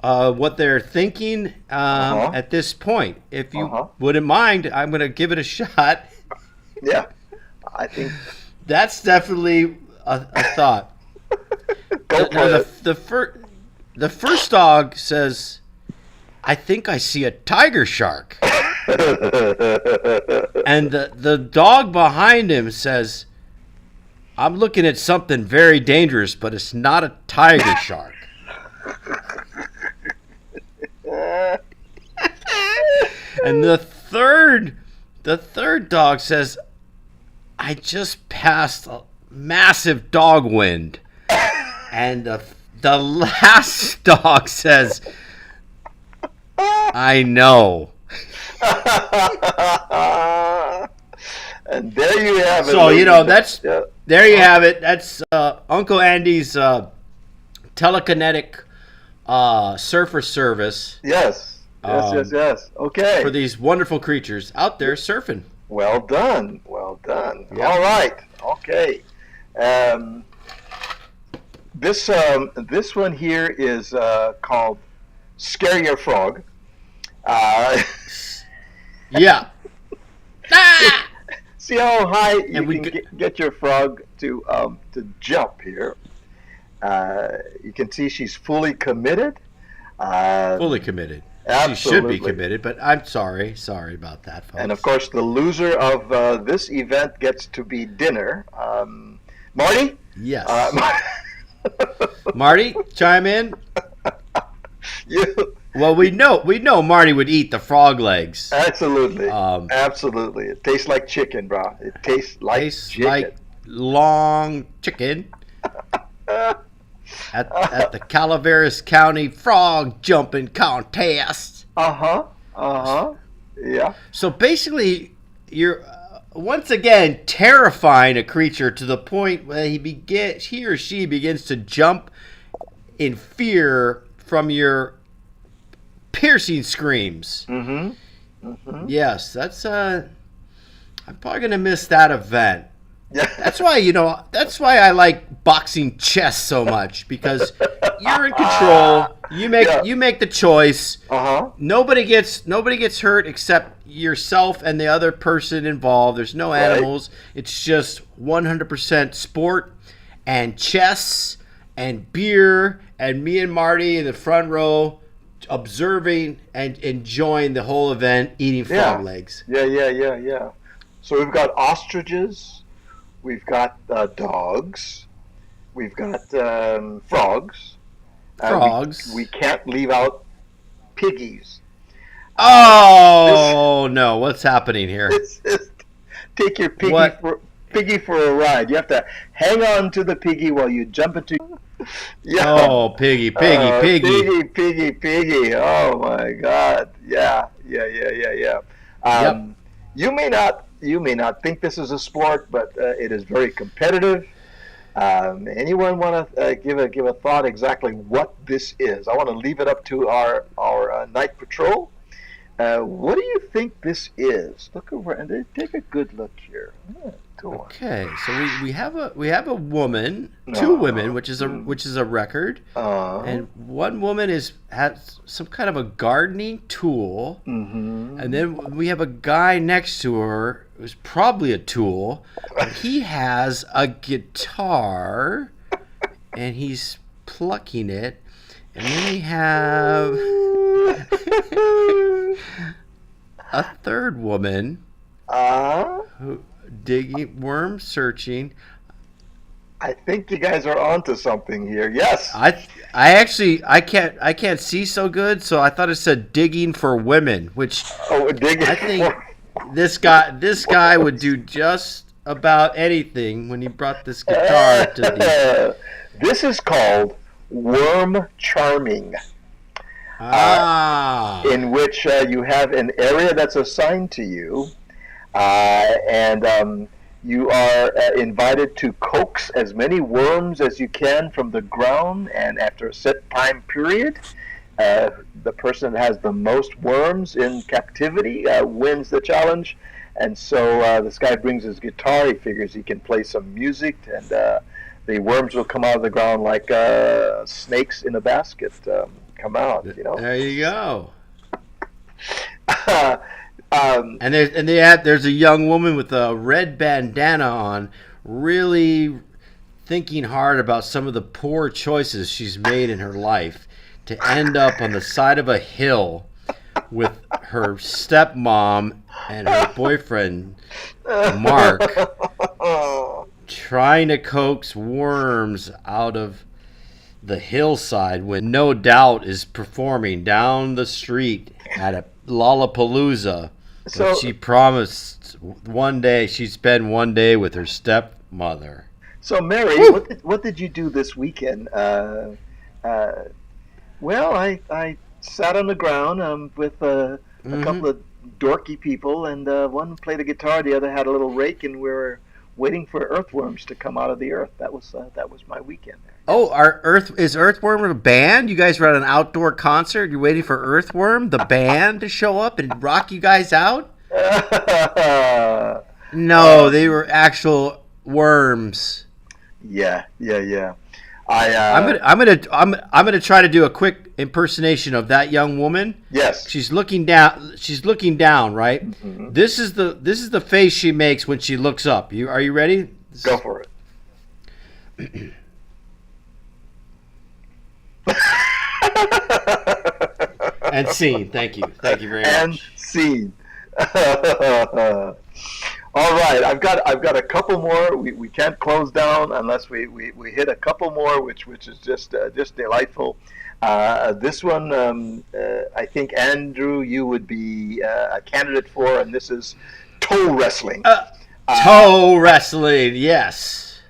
Speaker 2: what they're thinking at this point. If you wouldn't mind, I'm going to give it a shot.
Speaker 1: Yeah, I think
Speaker 2: that's definitely a thought.
Speaker 1: Go for it.
Speaker 2: The first dog says, I think I see a tiger shark. And the dog behind him says, I'm looking at something very dangerous, but it's not a tiger shark. And the third dog says, I just passed a massive dog wind. And the last dog says, I know.
Speaker 1: And there you have it.
Speaker 2: So, there you have it. That's Uncle Andy's telekinetic surfer service.
Speaker 1: Yes. Yes. Okay.
Speaker 2: For these wonderful creatures out there surfing.
Speaker 1: Well done. Yeah. All right. Okay. This one here is called Scare Your Frog.
Speaker 2: Yeah.
Speaker 1: See how high you can get your frog to jump here. You can see she's fully committed.
Speaker 2: Fully committed.
Speaker 1: Absolutely.
Speaker 2: She should be committed, but I'm sorry. Sorry about that, folks.
Speaker 1: And of course, the loser of this event gets to be dinner. Marty?
Speaker 2: Yes. Marty, chime in. Well, we know Marty would eat the frog legs.
Speaker 1: Absolutely. Absolutely. It tastes like chicken, bro. It tastes like chicken.
Speaker 2: Like long chicken. At the Calaveras County Frog Jumping Contest.
Speaker 1: Yeah.
Speaker 2: So basically, you're once again terrifying a creature to the point where he or she begins to jump in fear from your piercing screams. Yes, that's I'm probably gonna miss that event.
Speaker 1: Yeah.
Speaker 2: That's why I like boxing chess so much, because you're in control. You make the choice. Nobody gets hurt except yourself and the other person involved. There's no animals. It's just 100% sport and chess and beer and me and Marty in the front row observing and enjoying the whole event, eating frog legs.
Speaker 1: Yeah. So we've got ostriches. We've got dogs. We've got frogs. We can't leave out piggies.
Speaker 2: No! What's happening here?
Speaker 1: Take your piggy for a ride. You have to hang on to the piggy while you jump into. Yeah.
Speaker 2: Oh, piggy.
Speaker 1: Piggy. Oh my God. Yeah. You may not think this is a sport, but it is very competitive. Anyone want to give a thought exactly what this is? I want to leave it up to our night patrol. What do you think this is? Look around. Take a good look here. Go on.
Speaker 2: Okay, so we have a woman, two women, which is a record, and one woman has some kind of a gardening tool, and then we have a guy next to her who's probably a tool. And he has a guitar, and he's plucking it, and then we have a third woman who. Digging, worm searching.
Speaker 1: I think you guys are onto something here. Yes.
Speaker 2: I can't see so good, so I thought it said digging for women, which
Speaker 1: digging.
Speaker 2: I think this guy would do just about anything when he brought this guitar to the.
Speaker 1: This is called worm charming. In which you have an area that's assigned to you. And you are invited to coax as many worms as you can from the ground, and after a set time period, the person that has the most worms in captivity wins the challenge. And so this guy brings his guitar. He figures he can play some music, and the worms will come out of the ground like snakes in a basket come out.
Speaker 2: There you go.
Speaker 1: And
Speaker 2: there's a young woman with a red bandana on, really thinking hard about some of the poor choices she's made in her life to end up on the side of a hill with her stepmom and her boyfriend Mark trying to coax worms out of the hillside when No Doubt is performing down the street at a Lollapalooza.
Speaker 1: So
Speaker 2: She promised one day she'd spend one day with her stepmother.
Speaker 1: So, Mary,
Speaker 2: Woo!
Speaker 1: what did you do this weekend? Well, I sat on the ground with a couple of dorky people, and one played a guitar, the other had a little rake, and we were waiting for earthworms to come out of the earth. That was my weekend there.
Speaker 2: Oh, is Earthworm a band? You guys were at an outdoor concert. You're waiting for Earthworm, the band, to show up and rock you guys out? No, they were actual worms.
Speaker 1: Yeah.
Speaker 2: I'm gonna try to do a quick impersonation of that young woman.
Speaker 1: Yes.
Speaker 2: She's looking down. She's looking down, right?
Speaker 1: Mm-hmm.
Speaker 2: This is the face she makes when she looks up. Are you ready?
Speaker 1: Go for it.
Speaker 2: And scene. Thank you very much.
Speaker 1: And scene. All right, I've got a couple more. We can't close down unless we hit a couple more, which is just delightful. This one, I think, Andrew, you would be a candidate for, and this is toe wrestling.
Speaker 2: Toe wrestling, yes.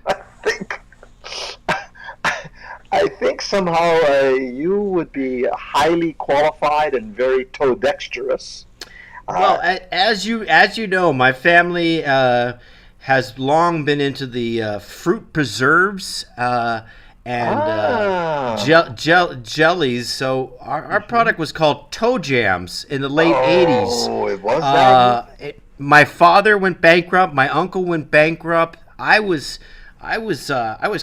Speaker 1: I think somehow you would be highly qualified and very toe dexterous.
Speaker 2: Well, as you know, my family has long been into the fruit preserves and jellies. So our product was called Toe Jams in the late 80s.
Speaker 1: Oh, it was that?
Speaker 2: My father went bankrupt. My uncle went bankrupt. I was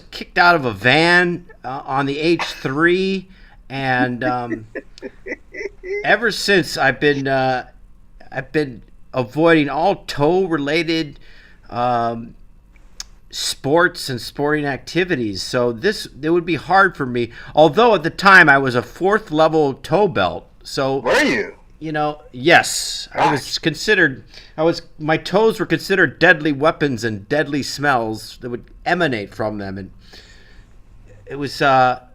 Speaker 2: kicked out of a van on the H3, and ever since I've been avoiding all toe-related sports and sporting activities. So it would be hard for me. Although at the time I was a 4th level toe belt. So
Speaker 1: were you?
Speaker 2: Yes.
Speaker 1: Gosh.
Speaker 2: I was considered. My toes were considered deadly weapons and deadly smells that would emanate from them, and it was a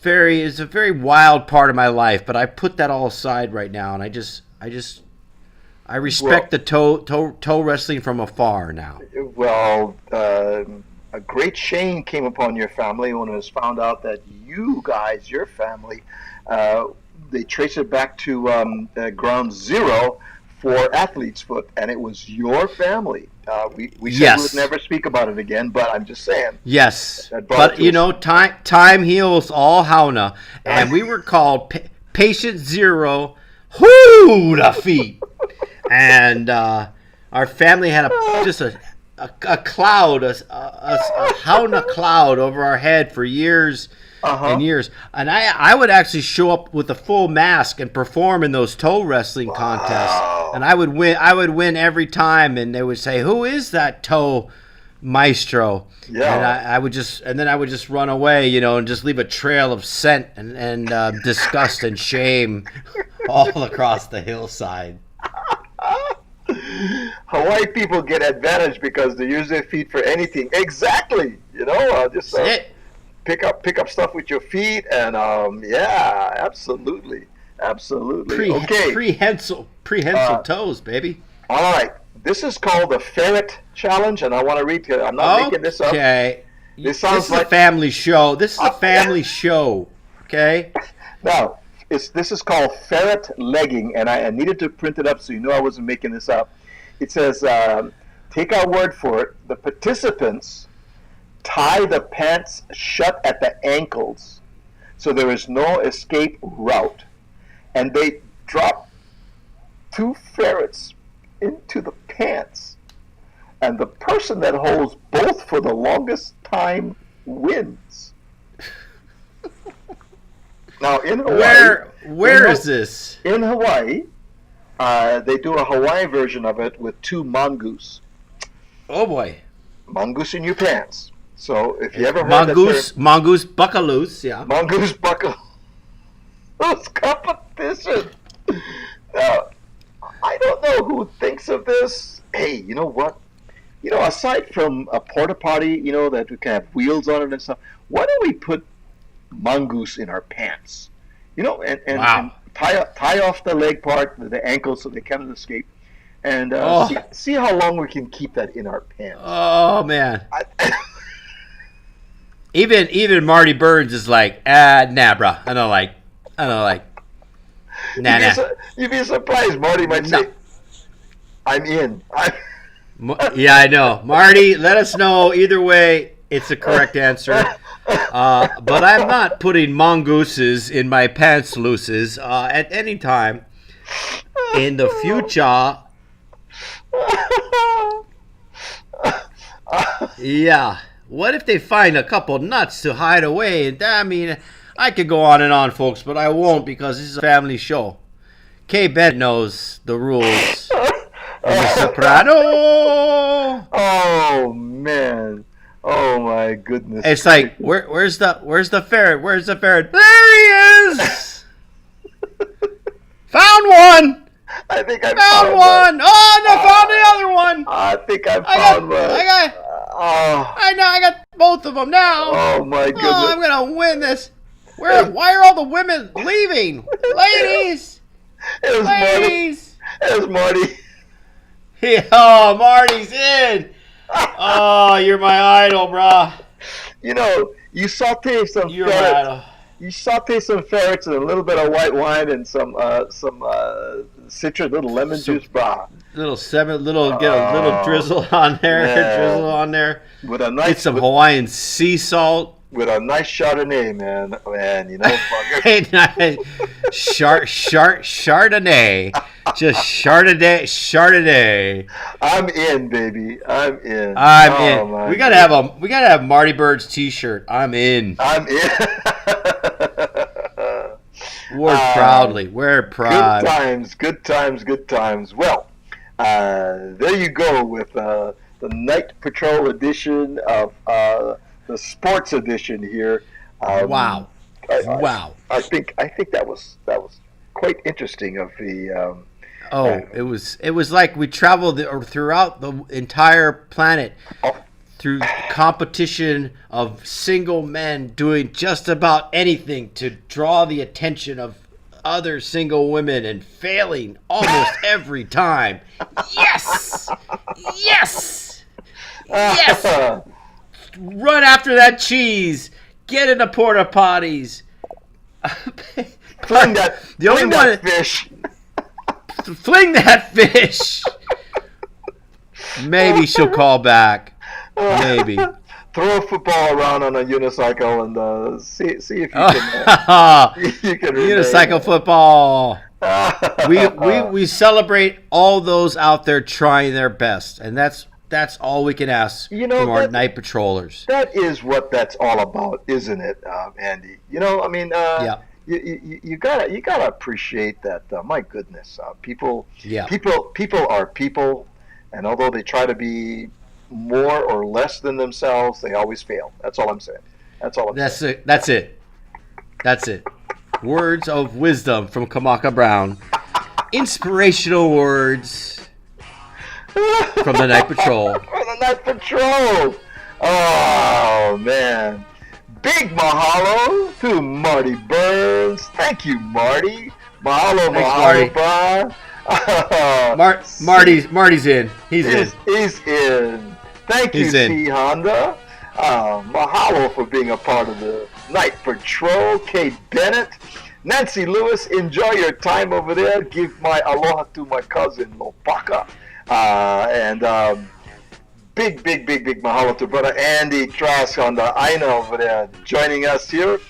Speaker 2: very wild part of my life. But I put that all aside right now, and I respect the toe wrestling from afar now.
Speaker 1: Well, a great shame came upon your family when it was found out that you guys, your family, they traced it back to ground zero for Athlete's Foot, and it was your family. We said
Speaker 2: Yes.
Speaker 1: we would never speak about it again, but I'm just saying.
Speaker 2: Yes,
Speaker 1: That brought it
Speaker 2: but
Speaker 1: to
Speaker 2: time heals all hauna, and we were called Patient Zero. Whoo, the feet. And our family had a cloud, a hauna cloud over our head for years and years. And I would actually show up with a full mask and perform in those toe wrestling contests. And I would win every time. And they would say, "Who is that toe maestro?"
Speaker 1: Yeah.
Speaker 2: And I would just run away, and just leave a trail of scent and disgust and shame all across the hillside.
Speaker 1: Hawaii people get advantage because they use their feet for anything. Exactly. Just pick up stuff with your feet, and yeah, absolutely. Okay.
Speaker 2: Prehensile toes, baby.
Speaker 1: All right. This is called the Ferret Challenge, and I want to read to you. I'm not making this up.
Speaker 2: Okay.
Speaker 1: This sounds
Speaker 2: is
Speaker 1: like
Speaker 2: a family show. This is a family show. Okay.
Speaker 1: Now, this is called ferret legging, and I needed to print it up so I wasn't making this up. It says, take our word for it, the participants tie the pants shut at the ankles so there is no escape route. And they drop 2 ferrets into the pants. And the person that holds both for the longest time wins. Now, in Hawaii...
Speaker 2: Where is this?
Speaker 1: In Hawaii, they do a Hawaii version of it with 2 mongoose.
Speaker 2: Oh, boy.
Speaker 1: Mongoose in your pants. So, if you ever heard
Speaker 2: Mongoose buckaloose, yeah.
Speaker 1: Mongoose buckaloose competition. Now, I don't know who thinks of this. Hey, you know what? aside from a porta potty, that we can have wheels on it and stuff, why don't we put mongoose in our pants? And tie off the leg part, the ankle, so they cannot escape, and see how long we can keep that in our pants.
Speaker 2: Oh man. Even Marty Burns is like, nah, bro. I don't like. Nah.
Speaker 1: You'd be surprised. Marty might say, I'm in.
Speaker 2: Yeah, I know. Marty, let us know. Either way, it's the correct answer. But I'm not putting mongooses in my pants looses at any time in the future. Yeah. What if they find a couple nuts to hide away? I mean, I could go on and on, folks, but I won't because this is a family show. Kay Bennett knows the rules. The Soprano.
Speaker 1: Oh man! Oh my goodness!
Speaker 2: It's like where's the ferret? Where's the ferret? There he is! Found one.
Speaker 1: I think I
Speaker 2: found one. Oh, no, found the other one.
Speaker 1: I think I found one.
Speaker 2: I got both of them now.
Speaker 1: Oh my goodness!
Speaker 2: Oh, I'm gonna win this. Why are all the women leaving? Ladies! Ladies!
Speaker 1: It was Marty.
Speaker 2: Yeah, oh, Marty's in. Oh, you're my idol, brah.
Speaker 1: You saute some
Speaker 2: You're
Speaker 1: ferrets.
Speaker 2: my idol.
Speaker 1: You saute some ferrets and a little bit of white wine and some citrus, little lemon juice, brah.
Speaker 2: Get a little drizzle on there.
Speaker 1: Yeah.
Speaker 2: Drizzle on there.
Speaker 1: With a nice,
Speaker 2: Get some Hawaiian sea salt.
Speaker 1: With a nice Chardonnay, man.
Speaker 2: Chardonnay. Just Chardonnay.
Speaker 1: I'm in, baby. I'm in.
Speaker 2: We gotta have Marty Bird's T-shirt. I'm in. Wear proudly. Wear pride.
Speaker 1: Good times. Well, there you go with the Night Patrol edition of the sports edition here.
Speaker 2: Wow.
Speaker 1: I think that was quite interesting. Of the.
Speaker 2: It was like we traveled throughout the entire planet through competition of single men doing just about anything to draw the attention of other single women and failing almost every time. Yes! Run after that cheese. Get in the porta potties.
Speaker 1: Fling that fish.
Speaker 2: Fling that fish. Maybe she'll call back. Maybe.
Speaker 1: Throw a football around on a unicycle and see if you can. You can
Speaker 2: unicycle football. We celebrate all those out there trying their best, and that's all we can ask from our night patrollers.
Speaker 1: That is what that's all about, isn't it, Andy?
Speaker 2: Yeah.
Speaker 1: You gotta appreciate that. My goodness, people are people, and although they try to be more or less than themselves, they always fail. That's all I'm saying.
Speaker 2: That's it. Words of wisdom from Kamaka Brown. Inspirational words from the Night Patrol.
Speaker 1: Oh man. Big mahalo to Marty Burns. Thank you, Marty. Mahalo,
Speaker 2: bro. Marty's in. He's
Speaker 1: in. Thank you, C. Honda. Mahalo for being a part of the Night Patrol. Kate Bennett. Nancy Lewis, enjoy your time over there. Give my aloha to my cousin, Lopaka. And big mahalo to brother Andy Trask on the Aina over there joining us here.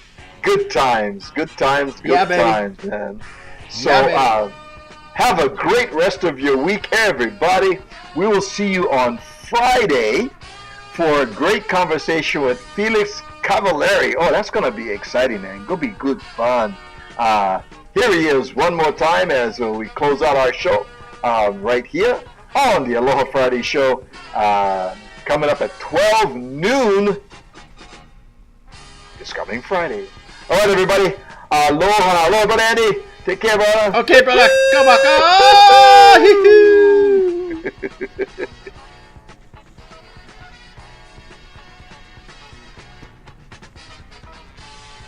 Speaker 1: Good times, man. So have a great rest of your week, everybody. We will see you on Friday for a great conversation with Felix Cavallari. Oh, that's going to be exciting, man. Gonna be good fun. Here he is one more time as we close out our show right here on the Aloha Friday show, coming up at 12 noon this coming Friday. All right, everybody. Aloha, brother Andy. Take care, brother.
Speaker 2: Okay, brother. Come back.